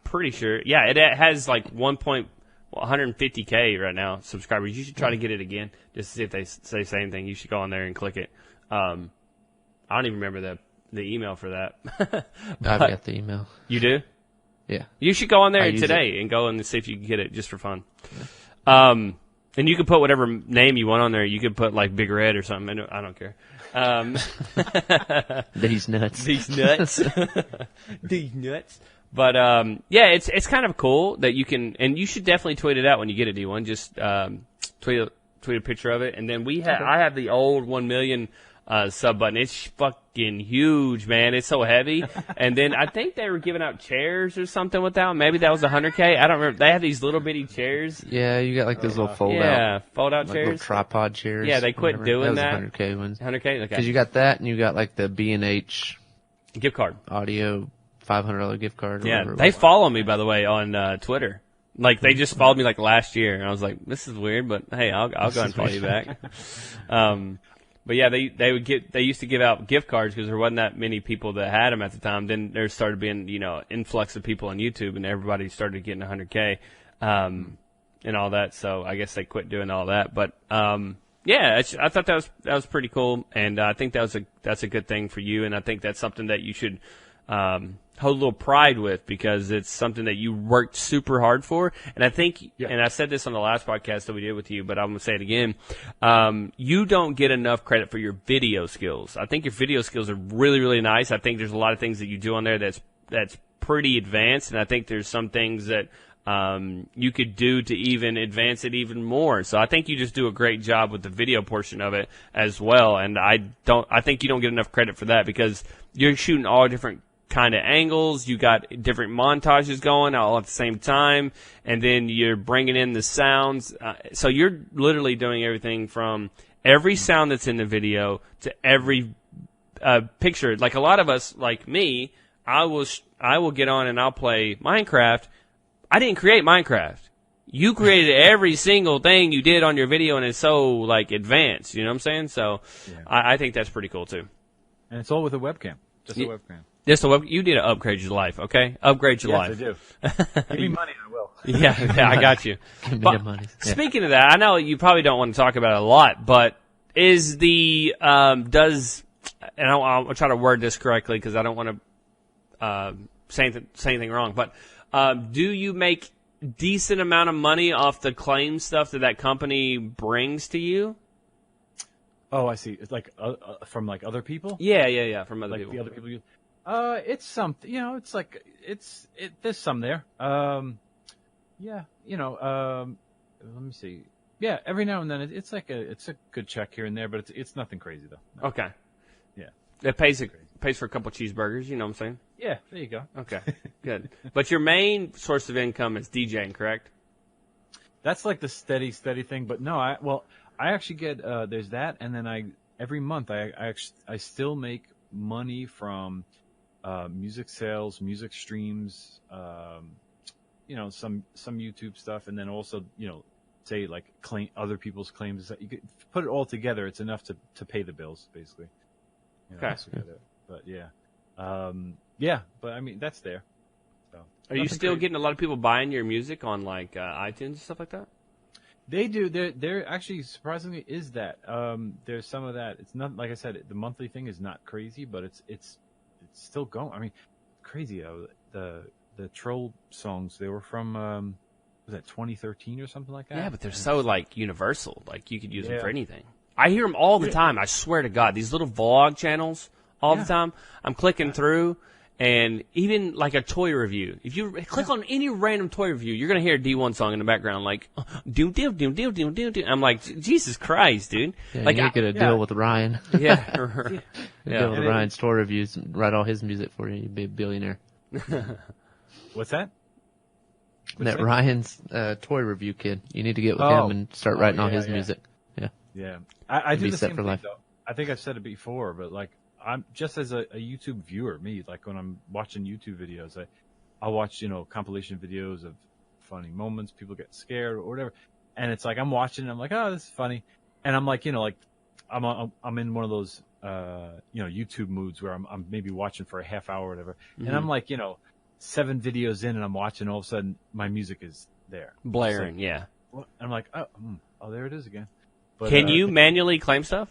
pretty sure, it has like 150K right now subscribers. You should try to get it again just to see if they say the same thing. You should go on there and click it. I don't even remember the email for that.
I've got the email.
You do?
Yeah.
You should go on there today and go and see if you can get it just for fun. Yeah. And you can put whatever name you want on there. You could put like Big Red or something. I don't care.
These nuts.
These nuts. These nuts. But it's kind of cool that you can, and you should definitely tweet it out when you get a D1. Just tweet a picture of it, and then I have the old 1 million sub button. It's fucking huge, man. It's so heavy. And then I think they were giving out chairs or something with that one. Maybe that was 100K. I don't remember. They have these little bitty chairs.
Yeah, you got like those little fold
out
like
chairs,
little tripod chairs.
Yeah, they quit doing that.
100K ones.
100K, okay.
Because you got that, and you got like the B&H
gift card,
audio $500 gift card.
Yeah, they follow me, by the way, on Twitter. Like, they just followed me, like, last year. And I was like, this is weird, but hey, I'll go and follow you back. But yeah, they used to give out gift cards because there wasn't that many people that had them at the time. Then there started being, influx of people on YouTube and everybody started getting 100K, and all that. So I guess they quit doing all that. But, yeah, I thought that was pretty cool. And I think that's a good thing for you. And I think that's something that you should, hold a little pride with because it's something that you worked super hard for. And I think, and I said this on the last podcast that we did with you, but I'm going to say it again. You don't get enough credit for your video skills. I think your video skills are really, really nice. I think there's a lot of things that you do on there that's that's pretty advanced, and I think there's some things that you could do to even advance it even more. So I think you just do a great job with the video portion of it as well. And I think you don't get enough credit for that because you're shooting all different kind of angles. You got different montages going all at the same time, and then you're bringing in the sounds. So you're literally doing everything from every sound that's in the video to every picture. Like a lot of us, like me, I will get on and I'll play Minecraft. I didn't create Minecraft. You created every single thing you did on your video, and it's so like advanced. You know what I'm saying? So I think that's pretty cool too.
And it's all with a webcam. Just a webcam.
Just a you need to upgrade your life, okay? Upgrade your life.
Yes, I do. Give me money, I will.
Yeah, I got you.
Give me the money. Yeah.
Speaking of that, I know you probably don't want to talk about it a lot, but is the and I'll try to word this correctly because I don't want to say anything wrong, but do you make decent amount of money off the claim stuff that company brings to you?
Oh, I see. It's like from like other people.
Yeah, from other
like
people.
The other people. It's something. It's like there's some there. Yeah. Let me see. Yeah, every now and then it's a good check here and there, but it's nothing crazy though. No.
Okay.
Yeah.
It pays for a couple cheeseburgers. You know what I'm saying?
Yeah. There you go.
Okay. Good. But your main source of income is DJing, correct?
That's like the steady thing. But no, I actually get there's that, and then every month I still make money from music sales, music streams, some YouTube stuff, and then also say like other people's claims. You could put it all together. It's enough to pay the bills, basically.
Okay.
But yeah, but I mean that's there. So,
are you still getting a lot of people buying your music on like iTunes and stuff like that?
They do. There actually surprisingly is that. There's some of that. It's not like I said. The monthly thing is not crazy, but it's still going. I mean, crazy. The troll songs, they were from was that 2013 or something like that?
Yeah, but they're so like universal. Like you could use them for anything. I hear them all the time. I swear to God, these little vlog channels all the time. I'm clicking through. And even like a toy review, if you click on any random toy review, you're gonna hear a D1 song in the background, like doom doom doom doom doom doom. I'm like, Jesus Christ, dude!
Yeah,
like,
you need to get a deal with Ryan.
Yeah,
Deal with Ryan's toy reviews, and write all his music for you. You'd be a billionaire.
What's that?
That Ryan's toy review kid. You need to get with him and start writing all his music. Yeah.
Yeah, I do the same thing
life.
though. I think I've said it before, but like. I'm just as a YouTube viewer, like when I'm watching YouTube videos, I'll watch, compilation videos of funny moments, people get scared or whatever. And it's like, I'm watching and I'm like, oh, this is funny. And I'm like, I'm in one of those, YouTube moods where I'm maybe watching for a half hour or whatever. Mm-hmm. And I'm like, 7 videos in and I'm watching, all of a sudden my music is there.
Blaring.
Like,
yeah.
And I'm like, oh, there it is again.
But, can you manually claim stuff?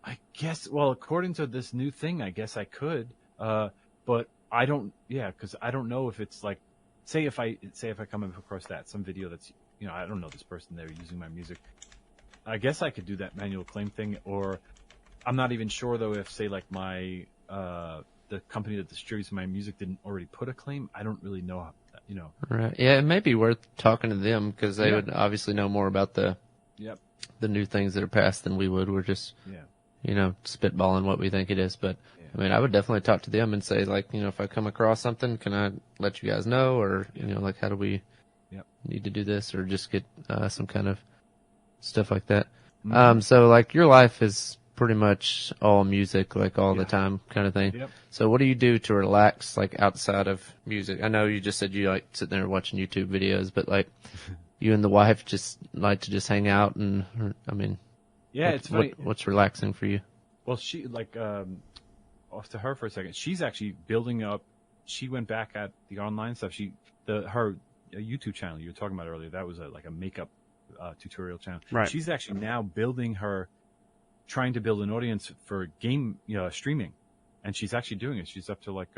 I guess, well, according to this new thing, I guess I could, but I don't, because I don't know if it's like, say if I come across some video that's, I don't know this person, they're using my music. I guess I could do that manual claim thing, or I'm not even sure though if, say, like my, the company that distributes my music didn't already put a claim. I don't really know,
Right. Yeah, it may be worth talking to them because they would obviously know more about the new things that are passed than we would. We're just, spitballing what we think it is. But, I mean, I would definitely talk to them and say, like, if I come across something, can I let you guys know? Or, like, how do we need to do this? Or just get some kind of stuff like that. Mm-hmm. So, like, your life is pretty much all music, like, all the time kind of thing. Yep. So what do you do to relax, like, outside of music? I know you just said you like sitting there watching YouTube videos, but, like, you and the wife just like to just hang out and,
yeah, it's funny.
What's relaxing for you?
Well, she off to her for a second. She's actually building up. She went back at the online stuff. Her YouTube channel you were talking about earlier. That was like a makeup tutorial channel.
Right.
She's actually now trying to build an audience for game streaming, and she's actually doing it. She's up to like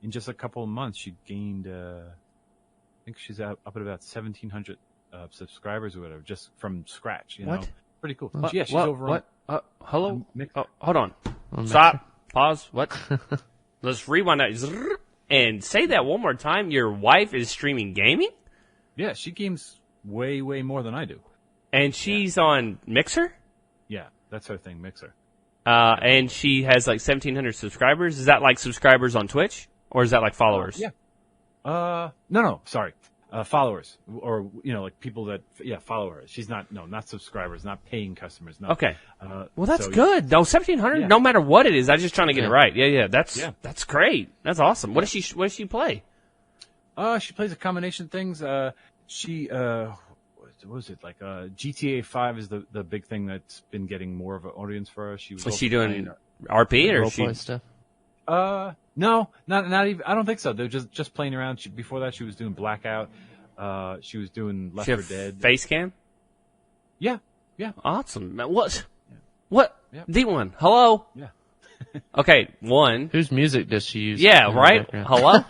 in just a couple of months she gained. I think she's up at about 1,700 subscribers or whatever, just from scratch.
What?
Pretty cool.
What?
Yeah, she's
what?
over.
What? Hello? Hold on. Stop. Pause. What? Let's rewind that. And say that one more time. Your wife is streaming gaming?
Yeah, she games way, way more than I do.
And she's on Mixer?
Yeah, that's her thing, Mixer.
And she has like 1,700 subscribers. Is that like subscribers on Twitch? Or is that like followers?
Yeah. No, sorry. Followers. Or, like people that, follow her. She's not subscribers, not paying customers. No.
Okay. Well, that's good. No, 1,700, no matter what it is. I'm just trying to get it right. Yeah. That's great. That's awesome. What does she play?
She plays a combination of things. What was it? Like, GTA 5 is the big thing that's been getting more of an audience for her.
Is she doing RP or is she?
Stuff?
No, not even. I don't think so. They're just playing around. Before that, she was doing Blackout. She was doing Left 4 Dead.
Face cam?
Yeah.
Awesome. What? Yeah. D1, hello?
Yeah.
Okay, one.
Whose music does she use?
Yeah, right? Hello?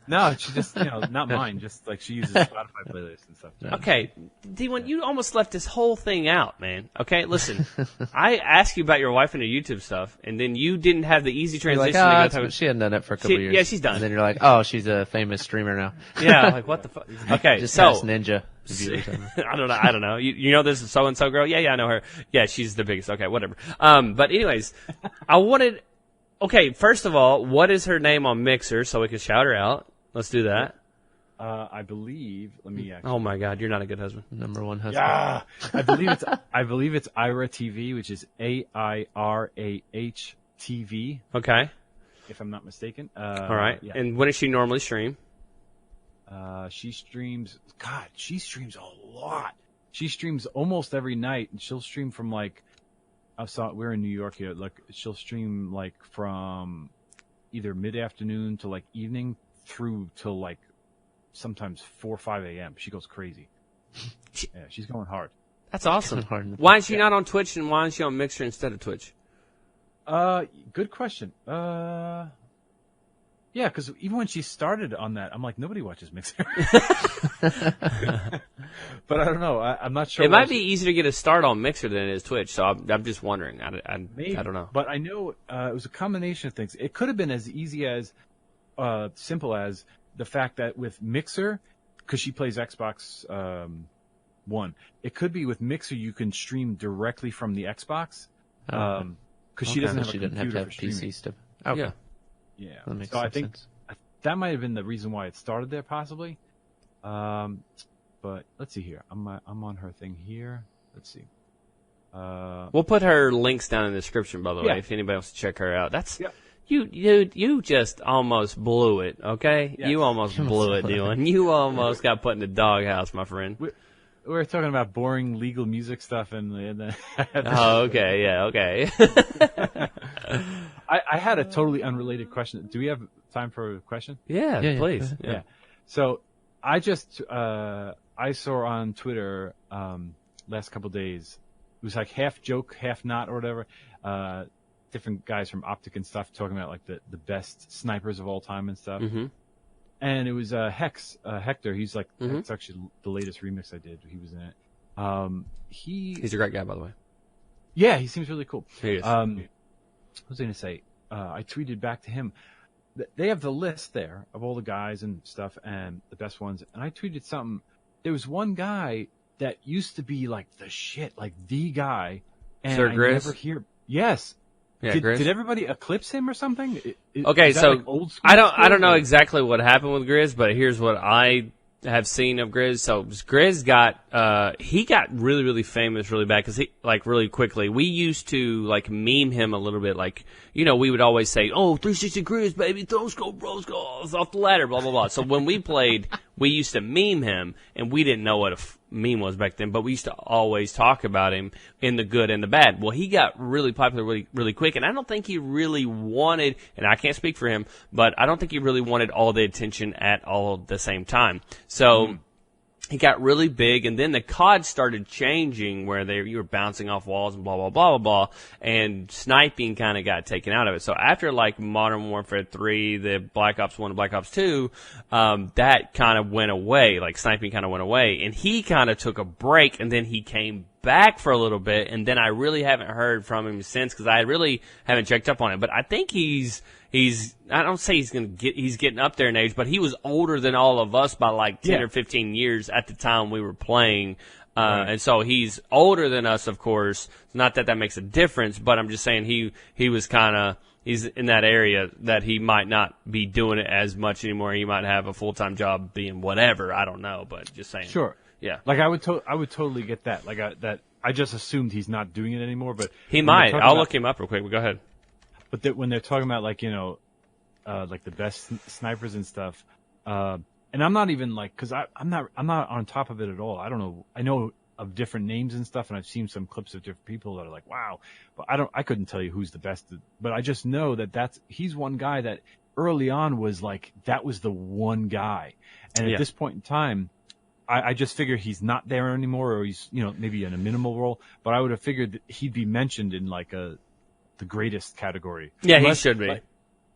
No, she just, not mine. Just like she uses Spotify playlists and stuff.
Okay, D1, you almost left this whole thing out, man. Okay, listen. I asked you about your wife and her YouTube stuff, and then you didn't have the easy transition to go
she hadn't done it for a couple years.
Yeah, she's done.
And then you're like, oh, she's a famous streamer now.
Yeah, like what the fuck? Okay,
just
so
Ninja.
I don't know. You know this so and so girl? Yeah, I know her. Yeah, she's the biggest. Okay, whatever. But anyways, okay, first of all, what is her name on Mixer so we can shout her out? Let's do that.
I believe. Let me actually.
Oh my God, you're not a good husband.
Number one husband.
Yeah, I believe it's Ira TV, which is AIRAH TV.
Okay.
If I'm not mistaken.
All right. Yeah. And when does she normally stream?
She streams a lot. She streams almost every night, and she'll stream from we're in New York here. Like, she'll stream like from either mid-afternoon to like evening through till like sometimes 4 or 5 a.m. She goes crazy. Yeah, she's going hard.
That's awesome. Why is she not on Twitch, and why is she on Mixer instead of Twitch?
Good question. Yeah, because even when she started on that, I'm like, nobody watches Mixer. But I don't know. I'm not sure.
It might be easier to get a start on Mixer than it is Twitch, so I'm just wondering. I don't know.
But I know it was a combination of things. It could have been as easy as, simple as the fact that with Mixer, because she plays Xbox One, it could be with Mixer you can stream directly from the Xbox, because she doesn't have a computer for streaming.
PC stuff. Okay.
Yeah.
That makes
I think
sense.
that might have been the reason why it started there, possibly. But let's see here. I'm on her thing here. Let's see.
We'll put her links down in the description, by the way, if anybody wants to check her out. That's you just almost blew it. Okay, yes. You almost blew it, Dylan. You almost got put in the doghouse, my friend.
We were talking about boring legal music stuff, and
oh, okay, yeah, okay.
I had a totally unrelated question. Do we have time for a question?
Yeah, please.
Yeah. So I just I saw on Twitter last couple of days. It was like half joke, half not, or whatever. Different guys from Optic and stuff talking about like the best snipers of all time and stuff.
Mm-hmm.
And it was Hector. He's like it's actually the latest remix I did. He was in it. He's
a great guy, by the way.
Yeah, he seems really cool.
He is.
What was I going to say? I tweeted back to him. They have the list there of all the guys and stuff and the best ones. And I tweeted something. There was one guy that used to be like the shit, like the guy. And
Sir
I
Grizz?
never hear. Yes.
Yeah,
did everybody eclipse him or something?
Okay, so
like old school
I don't know exactly what happened with Grizz, but here's what I have seen of Grizz. So Grizz he got really, really famous really bad because he, like, really quickly. We used to, like, meme him a little bit. Like, we would always say, oh, 360 Grizz, baby, throw scope, bro, goals off the ladder, blah, blah, blah. So when we played, we used to meme him, and we didn't know what a meme was back then, but we used to always talk about him in the good and the bad. Well, he got really popular really, really quick, and I don't think he really wanted, and I can't speak for him, but I don't think he really wanted all the attention at all at the same time. So he got really big, and then the COD started changing where you were bouncing off walls and blah, blah, blah, blah, blah, and sniping kind of got taken out of it. So after, like, Modern Warfare 3, the Black Ops 1 and Black Ops 2, that kind of went away. Like, sniping kind of went away, and he kind of took a break, and then he came back for a little bit, and then I really haven't heard from him since because I really haven't checked up on it. But I think he's I don't say he's getting up there in age, but he was older than all of us by like 10 or 15 years at the time we were playing. And so he's older than us, of course. Not that makes a difference, but I'm just saying he was he's in that area that he might not be doing it as much anymore. He might have a full-time job being whatever. I don't know, but just saying.
Sure.
Yeah.
Like I would totally get that. Like I just assumed he's not doing it anymore, but
he might. I'll look him up real quick. But go ahead.
But when they're talking about like, like the best snipers and stuff, and I'm not even like, cause I'm not on top of it at all. I don't know. I know of different names and stuff, and I've seen some clips of different people that are like, wow, but I couldn't tell you who's the best, but I just know that he's one guy that early on was like, that was the one guy. And at this point in time, I just figured he's not there anymore, or he's, maybe in a minimal role, but I would have figured that he'd be mentioned in like the greatest category.
Yeah, unless, he should be.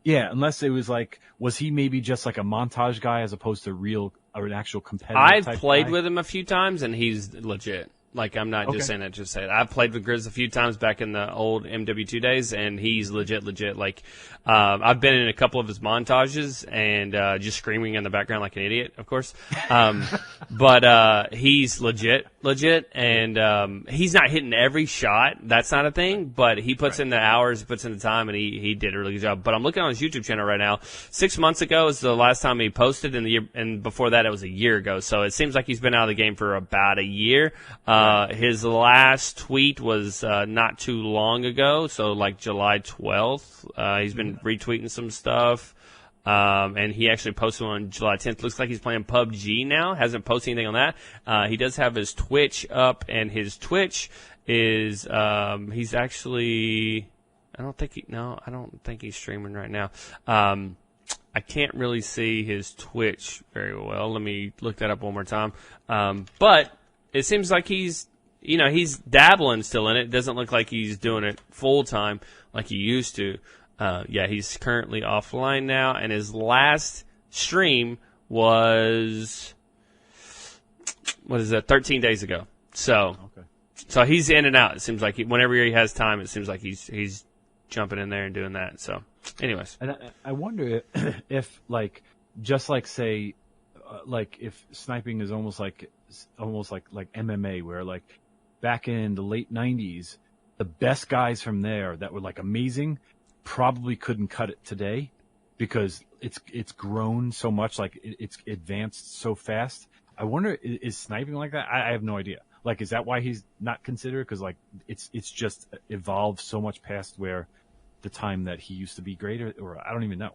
Unless it was like, was he maybe just like a montage guy as opposed to an actual competitive
I've
type
played
guy?
with him a few times, and he's legit. Like, I'm not just saying that just say it. I've played with Grizz a few times back in the old MW2 days, and he's legit. Like, I've been in a couple of his montages and just screaming in the background like an idiot, of course. But he's legit, and he's not hitting every shot. That's not a thing, but he puts in the hours, he puts in the time, and he did a really good job. But I'm looking on his YouTube channel right now. 6 months ago is the last time he posted, and before that it was a year ago. So it seems like he's been out of the game for about a year. His last tweet was not too long ago, so like July 12th. He's been retweeting some stuff, and he actually posted one on July 10th. Looks like he's playing PUBG now. Hasn't posted anything on that. He does have his Twitch up, and his Twitch is he's actually I don't think he's streaming right now. I can't really see his Twitch very well. Let me look that up one more time. But it seems like he's dabbling still in it. Doesn't look like he's doing it full time like he used to. He's currently offline now, and his last stream was 13 days ago. So he's in and out. It seems like whenever he has time, it seems like he's jumping in there and doing that. So, anyways,
and I wonder if like just like say like if sniping is almost like MMA, where like back in the late 90s, the best guys from there that were like amazing probably couldn't cut it today because it's grown so much, like it's advanced so fast. I wonder, is sniping like that? I have no idea. Like, is that why he's not considered? Because like it's just evolved so much past where the time that he used to be great, or I don't even know.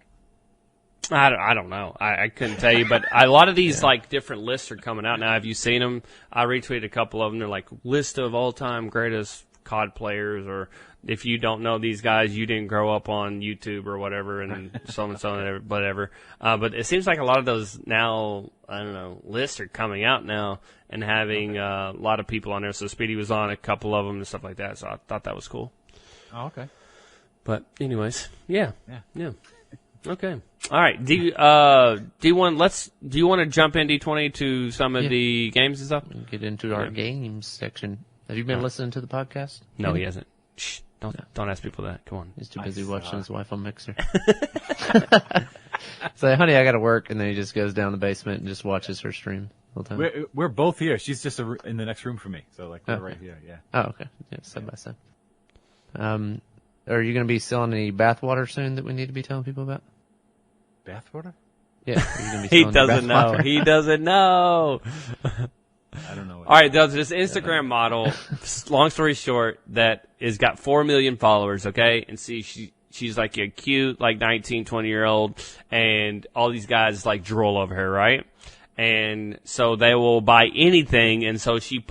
I don't know. I couldn't tell you, but a lot of these like different lists are coming out now. Have you seen them? I retweeted a couple of them. They're like list of all-time greatest COD players, or if you don't know these guys, you didn't grow up on YouTube or whatever, and so and whatever. But it seems like a lot of those now, I don't know, lists are coming out now and having a lot of people on there. So Speedy was on a couple of them and stuff like that. So I thought that was cool.
Oh, okay.
But anyways, yeah. Okay. All right. Do you want to jump in D20 to some of the games and stuff?
Get into our games section. Have you been listening to the podcast?
No, he hasn't. Shh. Don't ask people that. Come on.
He's too busy watching his wife on Mixer. Say, honey, I got to work, and then he just goes down the basement and just watches her stream the whole time.
We're both here. She's just in the next room from me, so like we're right here. Yeah.
Oh, okay. Yeah, side by side. Are you going to be selling any bathwater soon that we need to be telling people about?
Bathwater?
Yeah. Are you gonna be
He doesn't know. He doesn't know.
I don't know.
All right, there's this Instagram model, long story short, that has got 4 million followers, okay? And see, she's like a cute, like 19, 20-year-old, and all these guys like drool over her, right? And so they will buy anything, and so she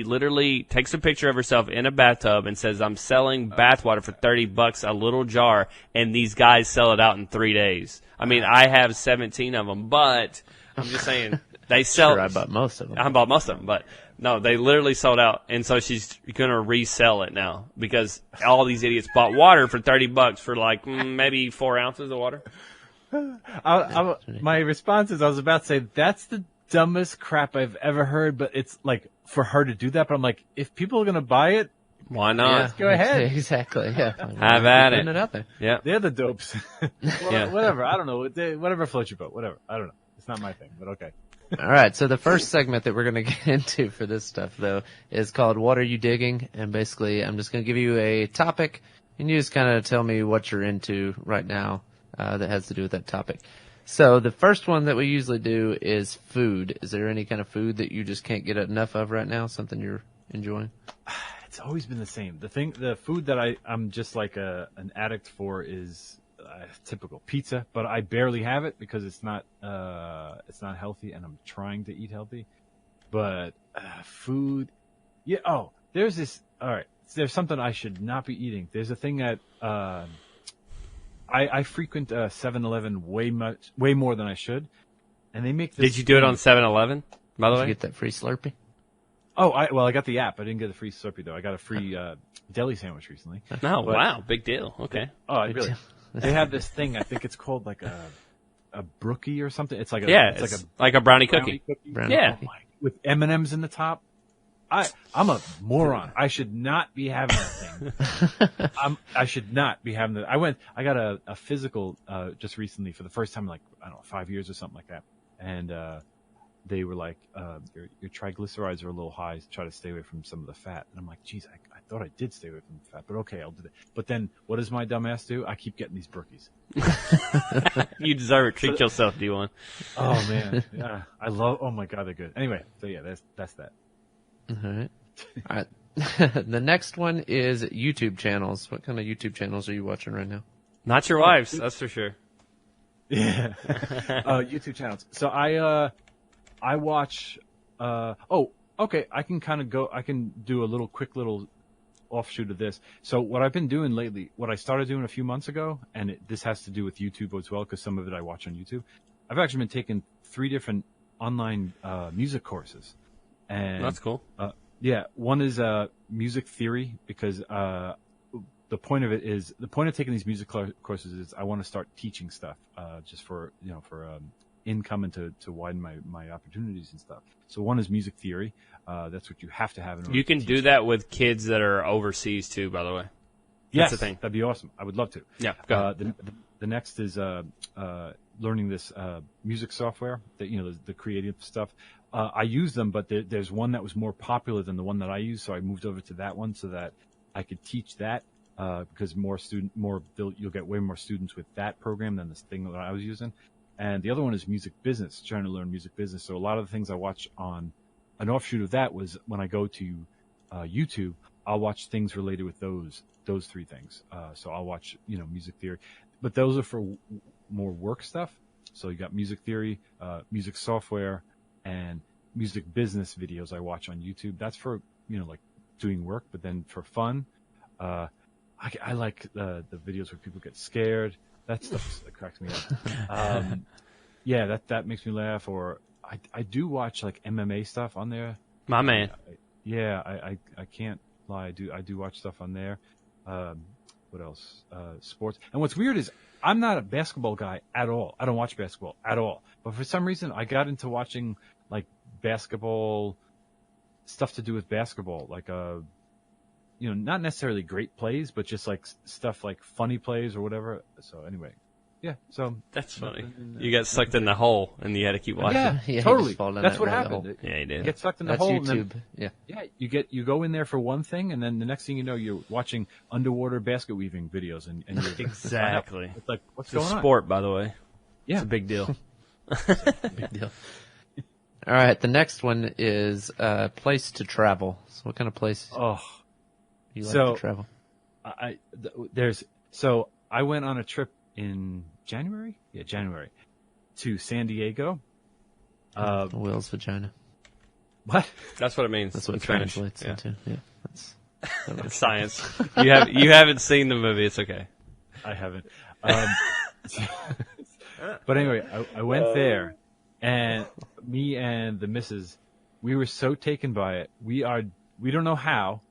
literally takes a picture of herself in a bathtub and says, I'm selling bathwater for $30 a little jar, and these guys sell it out in 3 days. I mean, I have 17 of them, but I'm just saying, they sell.
Sure, I bought most of them.
I bought most of them, but no, they literally sold out, and so she's going to resell it now because all these idiots bought water for $30 for like maybe 4 ounces of water.
My response is I was about to say that's dumbest crap I've ever heard, but it's like for her to do that. But I'm like, if people are going to buy it,
why not?
go ahead.
Exactly. Yeah.
Have at it.
Putting it out there.
Yeah.
They're the dopes.
Yeah.
Whatever. I don't know. Whatever floats your boat. Whatever. I don't know. It's not my thing, but okay.
All right. So the first segment that we're going to get into for this stuff, though, is called What Are You Digging? And basically, I'm just going to give you a topic, and you just kind of tell me what you're into right now that has to do with that topic. So the first one that we usually do is food. Is there any kind of food that you just can't get enough of right now? Something you're enjoying?
It's always been the same. The food that I'm just like an addict for is typical pizza, but I barely have it because it's not healthy, and I'm trying to eat healthy. But food, yeah. Oh, there's this. All right, there's something I should not be eating. There's a thing that I frequent 7-Eleven way more than I should, and they make this.
Did you do it on 7-Eleven, by the way?
Did you get that free Slurpee?
Oh, I got the app. I didn't get a free Slurpee though. I got a free deli sandwich recently.
No, wow, big deal. Okay.
Oh, really? They have this thing. I think it's called like a brookie or something. It's like
like a brownie cookie.
Brownie
Yeah.
cookie.
With M&Ms in the top. I'm a moron. I should not be having that thing. I should not be having that. I got a physical just recently for the first time in like, I don't know, 5 years or something like that. And they were like, your triglycerides are a little high, so try to stay away from some of the fat. And I'm like, geez, I thought I did stay away from the fat, but okay, I'll do that. But then what does my dumb ass do? I keep getting these brookies.
You deserve it. Treat yourself, D1.
Oh man. Yeah. Oh my God, they're good. Anyway, so yeah, that's that.
All right. The next one is YouTube channels. What kind of YouTube channels are you watching right now?
Not your wife's, that's for sure.
Yeah. YouTube channels. So I watch, okay. I can do a quick little offshoot of this. So what I've been doing lately, what I started doing a few months ago, and this has to do with YouTube as well, because some of it I watch on YouTube. I've actually been taking 3 different online, music courses. And
That's cool.
Yeah. One is, music theory, because, the point of taking these music courses is I want to start teaching stuff, just for income and to widen my opportunities and stuff. So one is music theory. That's what you have to have in order
You can
to
do
teach.
that with kids that are overseas too, by the way.
Yes,
That's the thing.
that'd be awesome. I would love to.
Yeah. Go ahead.
The next is learning this music software, that the creative stuff. I use them, but there's one that was more popular than the one that I use, so I moved over to that one so that I could teach that. Because you'll get way more students with that program than this thing that I was using. And the other one is music business, trying to learn music business. So a lot of the things I watch on an offshoot of that was when I go to YouTube, I'll watch things related with those 3 things. So I'll watch, music theory, but those are for more work stuff. So you got music theory, music software, and music business videos I watch on YouTube. That's for, like doing work, but then for fun, I like the videos where people get scared. That stuff that cracks me up. Yeah, that makes me laugh. Or I do watch like MMA stuff on there.
My man.
I can't lie. I do watch stuff on there. What else? Sports. And what's weird is I'm not a basketball guy at all. I don't watch basketball at all. But for some reason, I got into watching like basketball stuff to do with basketball, like not necessarily great plays, but just like stuff like funny plays or whatever. So anyway, yeah. So
that's funny. You got sucked in the hole and you had to keep watching.
Yeah, totally. That's what happened.
Yeah, you did.
You get sucked in the
That's
hole.
YouTube.
And then, you go in there for one thing, and then the next thing you know, you're watching underwater basket weaving videos, and you're
exactly.
It's like, what's
it's
going
a sport, by the way.
Yeah,
it's a big deal.
Big deal. All right, the next one is place to travel. So what kind of place you like to travel?
I went on a trip in January. Yeah, January to San Diego.
Will's vagina.
What?
That's what it means.
That's what it translates into. Yeah,
that's science. You haven't seen the movie. It's okay.
I haven't. But anyway, I went there, and me and the missus, we were so taken by it. We don't know how,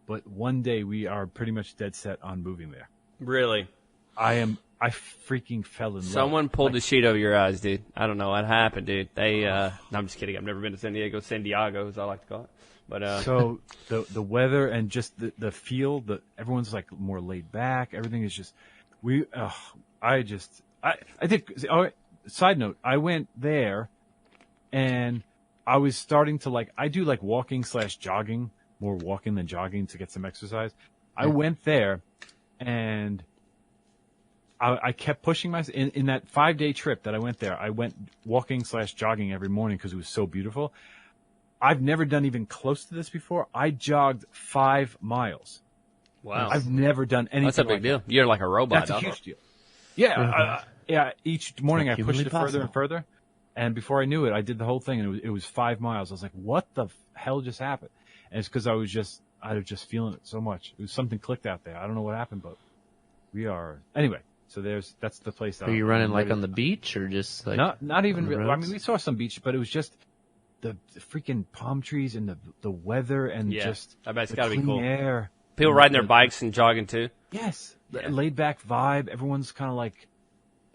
but one day we are pretty much dead set on moving there.
Really?
I I freaking fell in love.
Someone pulled the sheet over your eyes, dude. I don't know what happened, dude. No, I'm just kidding. I've never been to San Diego, as I like to call it. But
so the weather and just the feel, everyone's like more laid back. Everything is just I did. Oh, side note, I went there, and I was starting to I do walking/jogging, more walking than jogging to get some exercise. I went there, and I kept pushing myself. In that 5-day trip that I went there, I went walking/jogging every morning because it was so beautiful. I've never done even close to this before. I jogged 5 miles.
Wow.
I've never done anything.
That's a big deal. You're like a robot.
That's a huge deal. Yeah. Yeah. Each morning I pushed it further and further. And before I knew it, I did the whole thing, and it was 5 miles. I was like, what the hell just happened? And it's because I was just feeling it so much. It was something clicked out there. I don't know what happened, but we are. Anyway, so that's the place.
Are you running on the beach or just
not even really? I mean, we saw some beach, but it was just the freaking palm trees and the weather and just
I bet it's got to be cool.
Air.
People riding their bikes and jogging too.
Yes, laid back vibe. Everyone's kind of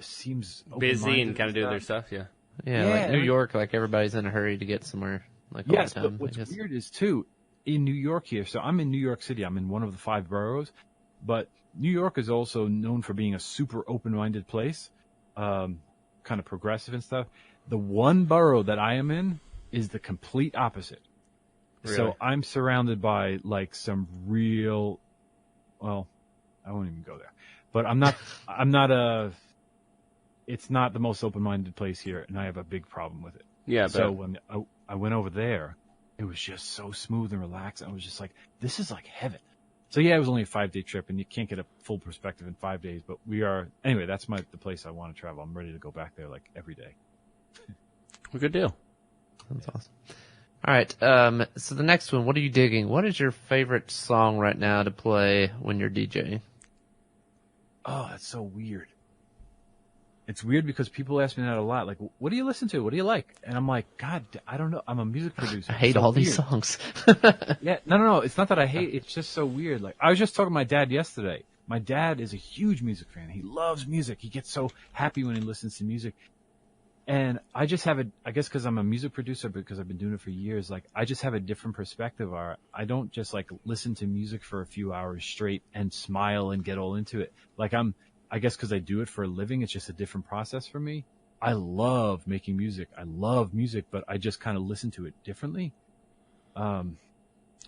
seems
busy and kind of doing their stuff. Yeah.
Yeah, like New York, everybody's in a hurry to get somewhere.
Yes,
all the time,
but what's weird is too, in New York here. So I'm in New York City. I'm in one of the 5 boroughs, but New York is also known for being a super open-minded place, kind of progressive and stuff. The one borough that I am in is the complete opposite. Really? So I'm surrounded by some real, well, I won't even go there, but it's not the most open-minded place here, and I have a big problem with it.
Yeah.
So when I went over there, it was just so smooth and relaxed. I was just like, this is like heaven. So yeah, it was only a 5-day trip, and you can't get a full perspective in 5 days. But anyway. That's the place I want to travel. I'm ready to go back there every day.
Well, good deal.
That's awesome. All right. So the next one, what are you digging? What is your favorite song right now to play when you're DJing?
Oh, that's so weird. It's weird because people ask me that a lot. What do you listen to? What do you like? And I'm like, God, I don't know. I'm a music producer.
I hate all these songs.
Yeah, no. It's not that I hate. It's just so weird. I was just talking to my dad yesterday. My dad is a huge music fan. He loves music. He gets so happy when he listens to music. And I just have I guess because I'm a music producer, because I've been doing it for years, I just have a different perspective. I don't just listen to music for a few hours straight and smile and get all into it. I guess because I do it for a living, it's just a different process for me. I love making music. I love music, but I just kind of listen to it differently.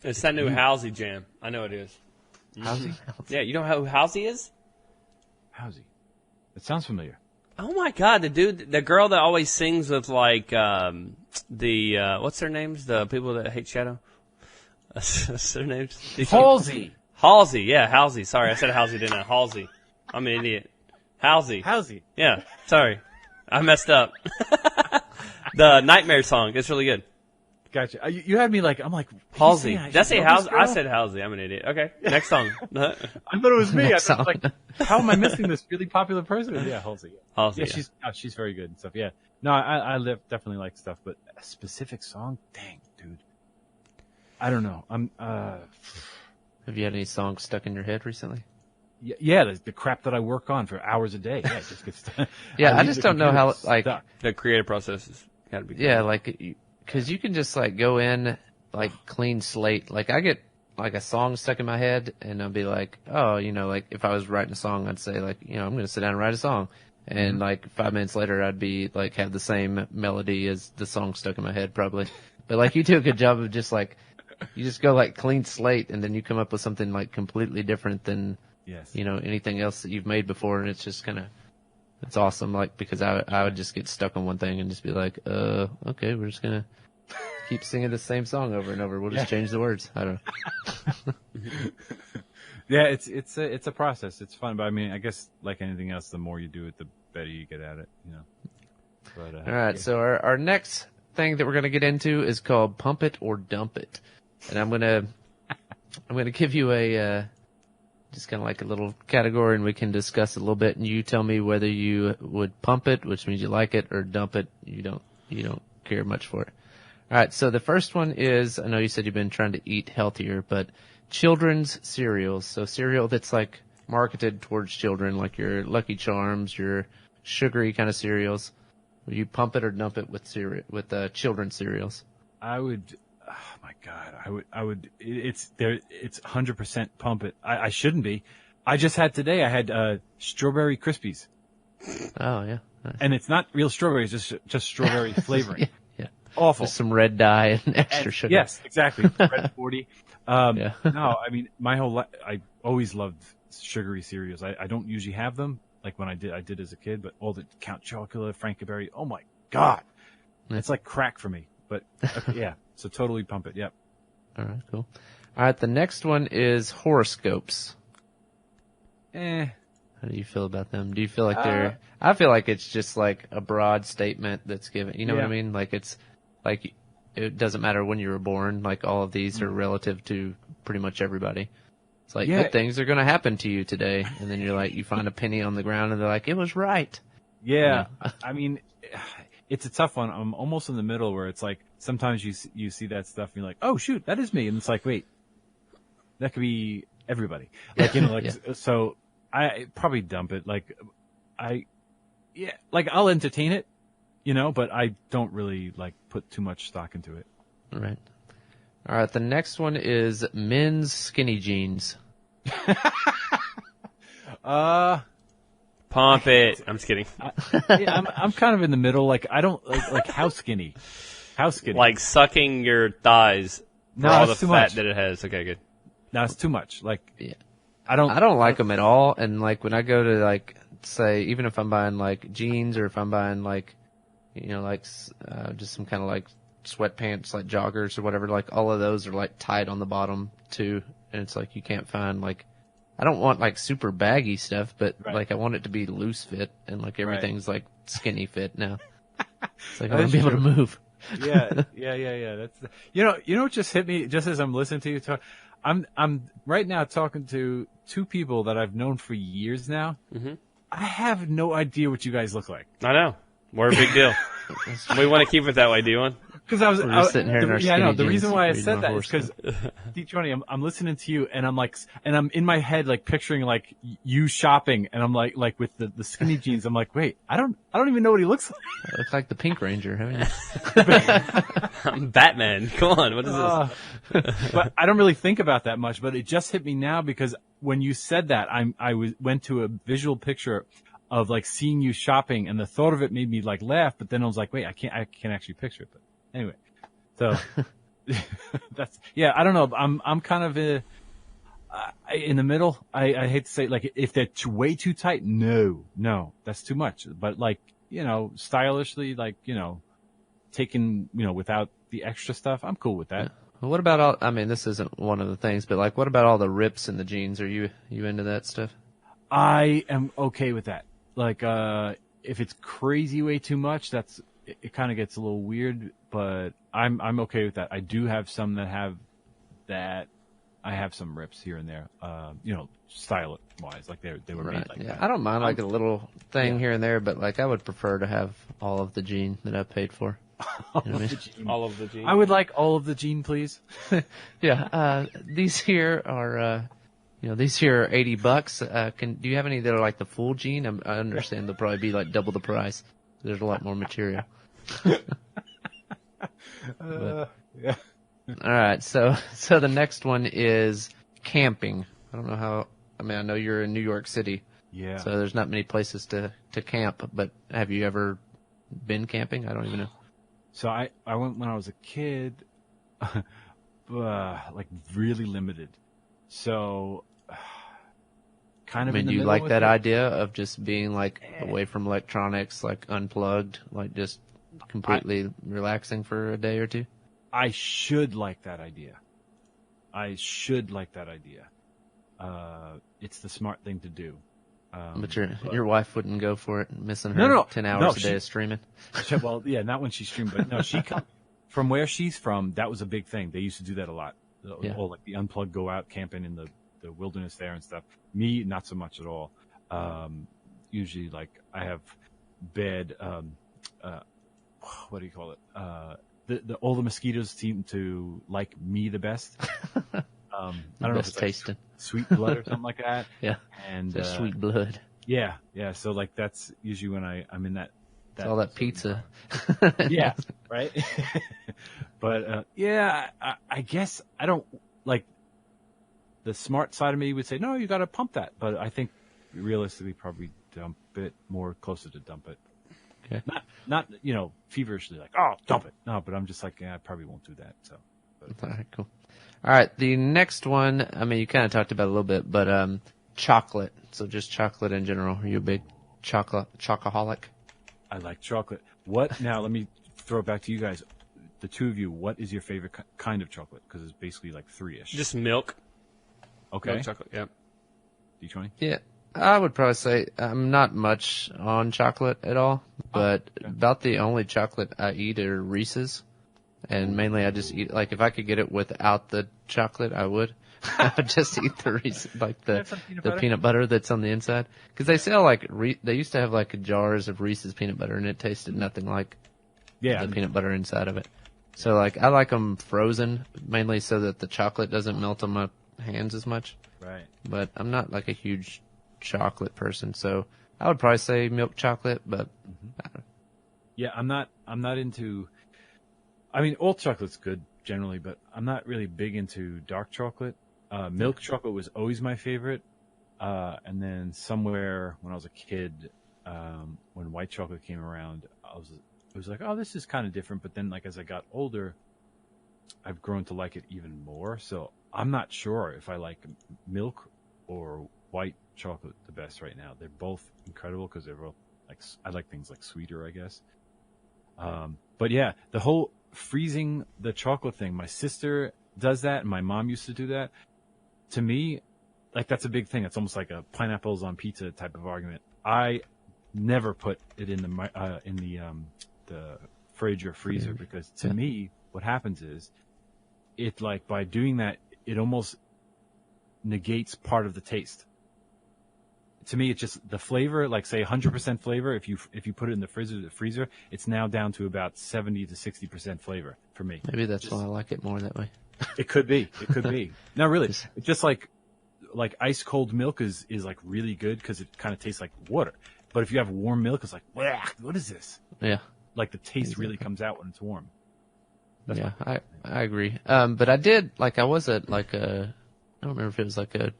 It's that new Halsey jam. I know it is.
Halsey?
Yeah, you know who Halsey is?
Halsey. It sounds familiar.
Oh my God, the girl that always sings with what's their names? The people that hate Shadow? What's their names?
Halsey.
Halsey, yeah, Halsey. Sorry, I said Halsey, didn't I? Halsey. I'm an idiot. Halsey. Yeah, sorry. I messed up. The Nightmare song. It's really good.
Gotcha. You had me I'm like,
Halsey. Did I say Halsey? I said Halsey. I'm an idiot. Okay, next song.
I thought it was me. I was how am I missing this really popular person? Yeah, Halsey.
Halsey.
Yeah, she's very good and stuff. Yeah. No, I definitely like stuff, but a specific song? Dang, dude. I don't know.
Have you had any songs stuck in your head recently?
Yeah, the crap that I work on for hours a day. Yeah, it just gets.
Yeah, I just don't know how
the creative process has got to be.
Yeah, because you can just go in clean slate. I get a song stuck in my head, and I'll be like, oh, if I was writing a song, I'd say I'm going to sit down and write a song, and 5 minutes later, I'd be have the same melody as the song stuck in my head probably. But you do a good job of just you just go clean slate, and then you come up with something completely different than.
Yes.
Anything else that you've made before, and it's just it's awesome. Because I would just get stuck on one thing and just be like, okay, we're just gonna keep singing the same song over and over. We'll just change the words. I don't know.
Yeah, it's a process. It's fun, but I mean, I guess like anything else, the more you do it, the better you get at it. But,
all right. Yeah. So our next thing that we're gonna get into is called Pump It or Dump It, and I'm gonna give you a. Just kind of a little category, and we can discuss it a little bit, and you tell me whether you would pump it, which means you like it, or dump it, you don't care much for it. All right, so the first one is, I know you said you've been trying to eat healthier, but children's cereals. So cereal that's marketed towards children, like your Lucky Charms, your sugary kind of cereals? Will you pump it or dump it with children's cereals?
I would. Oh my God, I would. It's there. It's 100% pump it. I shouldn't be. I just had today. I had strawberry Krispies.
Oh yeah, nice.
And it's not real strawberries, just strawberry flavoring.
Yeah.
Awful.
Just some red dye and extra sugar.
Yes, exactly. Red 40.
Yeah.
No, I mean, my whole life, I always loved sugary cereals. I don't usually have them, like when I did as a kid, but all the Count Chocula, Frankenberry, oh my God.
Yeah.
It's like crack for me. But yeah, so totally pump it. Yep.
All right, cool. All right, the next one is horoscopes. How do you feel about them? Do you feel like they're... I feel like it's just like a broad statement that's given. You know what I mean? Like it's like it doesn't matter when you were born. Like all of these are relative to pretty much everybody. It's like good things are going to happen to you today. And then you're like, you find a penny on the ground and they're like, it was right.
Yeah. I mean, it's a tough one. I'm almost in the middle where it's like sometimes you see that stuff and you're like, oh, shoot, that is me. And it's like, wait, that could be everybody. Like, you know, like, so I probably dump it. Like, I'll entertain it, you know, but I don't really like put too much stock into it.
Right. All right. The next one is men's skinny jeans.
Pump it. I'm just kidding.
I'm kind of in the middle. Like, I don't like how skinny. How skinny?
Like sucking your thighs for all the fat that it has. Okay, good.
No, it's too much. Like,
I don't like them at all. And like when I go to like say, even if I'm buying like jeans or if I'm buying like, you know, like just some kind of like sweatpants, like joggers or whatever, like all of those are like tight on the bottom too. And it's like you can't find like, I don't want like super baggy stuff, but like I want it to be loose fit and like everything's like skinny fit now. It's like I want to be able to move.
Yeah. That's you know what just hit me just as I'm listening to you talk. I'm right now talking to two people that I've known for years now. Mm-hmm. I have no idea what you guys look like.
I know. We're a big deal. We want to keep it that way, do you?
Because I was
sitting here in our skinny jeans.
The reason why I said that is because, D20, I'm listening to you and I'm in my head like picturing like you shopping and I'm like with the skinny jeans. I'm like, wait, I don't even know what he looks like.
I look like the Pink Ranger.
I'm Batman. Come on, what is this?
But I don't really think about that much. But it just hit me now because when you said that, went to a visual picture of like seeing you shopping, and the thought of it made me like laugh. But then I was like, wait, I can't actually picture it. But anyway, so that's I don't know. I'm kind of in the middle. I hate to say it, like if they're way too tight, no, that's too much. But like stylishly, like taken without the extra stuff, I'm cool with that.
Yeah. Well, what about all? I mean, this isn't one of the things, but like, what about all the rips in the jeans? Are you into that stuff?
I am okay with that. Like, if it's crazy way too much, it kind of gets a little weird, but I'm okay with that. I do have some that have that. I have some rips here and there, style wise, like they were made like that.
I don't mind like a little thing here and there, but like I would prefer to have all of the jean that I paid for.
All of the jean.
I would like all of the jean, please.
Yeah. These here are, these here are $80. Do you have any that are like the full jean? I understand they'll probably be like double the price. There's a lot more material.
Yeah.
All right. So the next one is camping. I don't know how, I know you're in New York City.
Yeah.
So there's not many places to camp, but have you ever been camping? I don't even know.
So I went when I was a kid, like really limited. So kind of.
Do you like that idea of just being like away from electronics, like unplugged, like just completely relaxing for a day or two?
I should like that idea. It's the smart thing to do.
But your wife wouldn't go for it, missing her 10 hours a day of streaming.
Well, yeah, not when she streamed, but no, from where she's from, that was a big thing. They used to do that a lot.
Yeah.
All like the unplugged, go out camping in the wilderness there and stuff. Me, not so much at all. Usually, like I have bed. What do you call it? All the mosquitoes seem to like me the best. I don't know if it's
tasting.
Like sweet blood or something like that.
Yeah.
And
sweet blood.
Yeah. So like that's usually when I'm in that
all that pizza.
Yeah. Right. But I guess I don't like the smart side of me would say, no, you got to pump that. But I think realistically probably dump it more closer to dump it.
Okay.
Not feverishly like, oh, dump it. No, but I'm just like, I probably won't do that. So.
All right, cool. All right, the next one, I mean, you kind of talked about it a little bit, but chocolate. So just chocolate in general. Are you a big chocoholic?
I like chocolate. What? Now, let me throw it back to you guys. The two of you, what is your favorite kind of chocolate? Because it's basically like 3-ish.
Just milk.
Okay.
Milk chocolate, yeah.
D20?
Yeah, I would probably say I'm not much on chocolate at all, but about the only chocolate I eat are Reese's. And mainly I just eat, like, if I could get it without the chocolate, I would. I would just eat the Reese's, like the peanut butter that's on the inside. Because they sell, like, they used to have, like, jars of Reese's peanut butter, and it tasted nothing like the peanut butter inside of it. So, like, I like them frozen, mainly so that the chocolate doesn't melt on my hands as much.
Right.
But I'm not, like, a huge chocolate person, so I would probably say milk chocolate, but I don't know.
Yeah, I'm not into, I mean, all chocolate's good generally, but I'm not really big into dark chocolate. Milk chocolate was always my favorite. And then somewhere when I was a kid, when white chocolate came around, it was like, oh, this is kind of different. But then, like, as I got older, I've grown to like it even more. So I'm not sure if I like milk or white chocolate the best right now. They're both incredible because they're both like, I like things like sweeter, I guess. But yeah, the whole freezing the chocolate thing, my sister does that and my mom used to do that. To me, like, that's a big thing. It's almost like a pineapples on pizza type of argument. I never put it in the fridge or freezer because to me, what happens is it, like, by doing that, it almost negates part of the taste. To me, it's just the flavor, like, say 100% flavor. If you put it in the freezer, it's now down to about 70 to 60% flavor for me.
Maybe that's why I like it more that way.
It could be. No, really. It's just like ice cold milk is like really good because it kind of tastes like water. But if you have warm milk, it's like, what is this?
Yeah.
Like the taste really comes out when it's warm.
Yeah, I agree. But I did, like, I was at like I don't remember if it was like a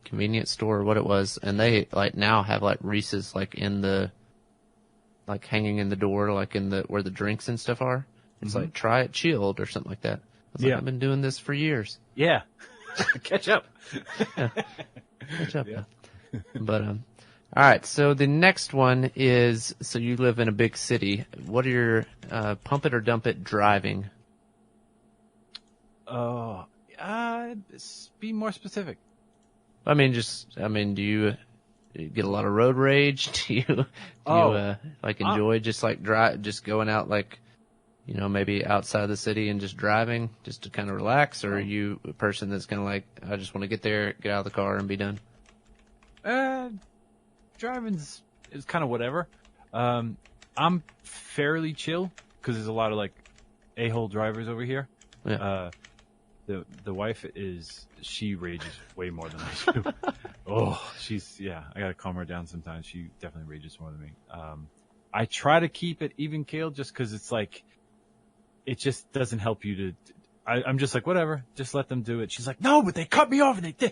convenience store or what it was, and they like now have like Reese's like in the, like, hanging in the door, like in the where the drinks and stuff are. It's like, try it chilled or something like that. I was like, I've been doing this for years.
Yeah. Catch up.
Catch up. Yeah. But all right, so the next one is, so you live in a big city. What are your pump it or dump it driving?
Be more specific.
I mean, do you get a lot of road rage? Do you like enjoy just like just going out, like, you know, maybe outside the city and just driving just to kind of relax? Or are you a person that's kind of like, I just want to get there, get out of the car and be done?
Driving is kind of whatever. I'm fairly chill because there's a lot of like a-hole drivers over here.
Yeah.
The wife she rages way more than I do. I gotta calm her down sometimes. She definitely rages more than me. I try to keep it even keel just because it's like, it just doesn't help you to. I'm just like, whatever, just let them do it. She's like, no, but they cut me off and they did.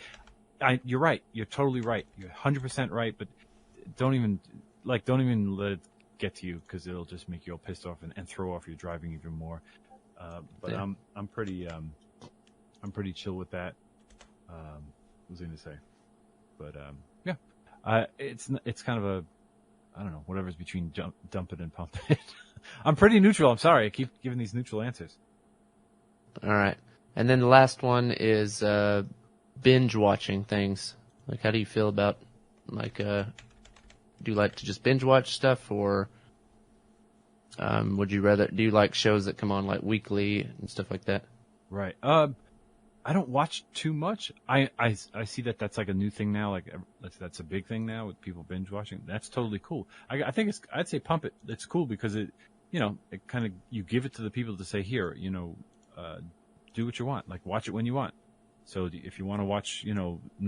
You're right. You're totally right. You're 100% right. But don't even let it get to you because it'll just make you all pissed off and throw off your driving even more. But yeah. I'm pretty chill with that. What was I going to say? But yeah, it's kind of a, I don't know, whatever's between dump it and pump it. I'm pretty neutral. I'm sorry. I keep giving these neutral answers.
All right. And then the last one is binge watching things. Like, how do you feel about, like, do you like to just binge watch stuff, or do you like shows that come on like weekly and stuff like that? Right.
I don't watch too much. I see that's like a new thing now. Like, that's a big thing now with people binge watching. That's totally cool. I think I'd say pump it. It's cool because it kind of, you give it to the people to say, here, do what you want. Like, watch it when you want. So if you want to watch,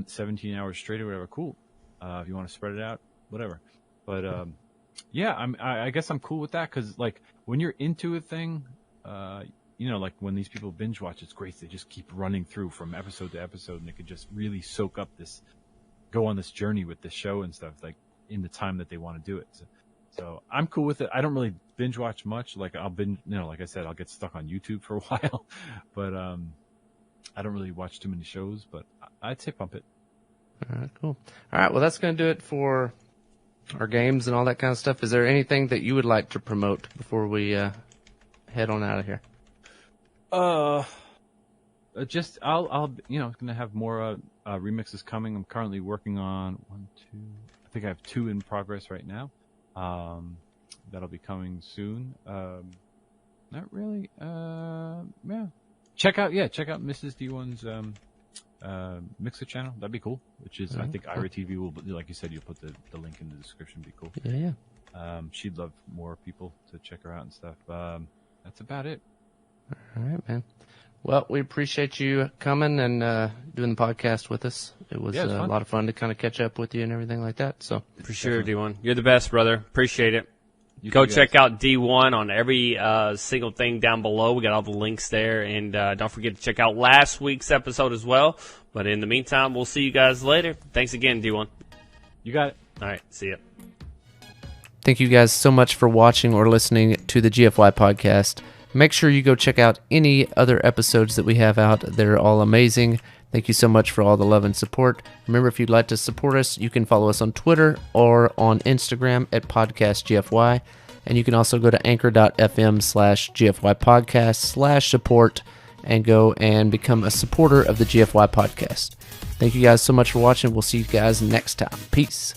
17 hours straight or whatever, cool. If you want to spread it out, whatever. But I guess I'm cool with that because like when you're into a thing, like when these people binge watch, it's great. They just keep running through from episode to episode, and they could just really soak up go on this journey with this show and stuff, like in the time that they want to do it. So I'm cool with it. I don't really binge watch much. Like I'll binge, like I said, I'll get stuck on YouTube for a while, but I don't really watch too many shows. But I'd say pump it.
All right, cool. All right, well, that's going to do it for our games and all that kind of stuff. Is there anything that you would like to promote before we head on out of here?
Just I'll gonna have more remixes coming. I'm currently working on I think I have 2 in progress right now. That'll be coming soon. Not really. Yeah. Check out Mrs. D1's Mixer channel. That'd be cool. Which is, I think Ira TV will, like you said, you'll put the link in the description. Be cool.
Yeah.
She'd love more people to check her out and stuff. That's about it.
All right, man. Well, we appreciate you coming and doing the podcast with us. It was a lot of fun to kind of catch up with you and everything like that. So
for sure, D1, you're the best, brother. Appreciate it. Go check out D1 on every single thing down below. We got all the links there, and don't forget to check out last week's episode as well. But in the meantime, we'll see you guys later. Thanks again, D1.
You got it.
All right, see ya.
Thank you guys so much for watching or listening to the GFY podcast. Make sure you go check out any other episodes that we have out. They're all amazing. Thank you so much for all the love and support. Remember, if you'd like to support us, you can follow us on Twitter or on Instagram at podcastgfy. And you can also go to anchor.fm/GFY podcast/support and go and become a supporter of the GFY podcast. Thank you guys so much for watching. We'll see you guys next time. Peace.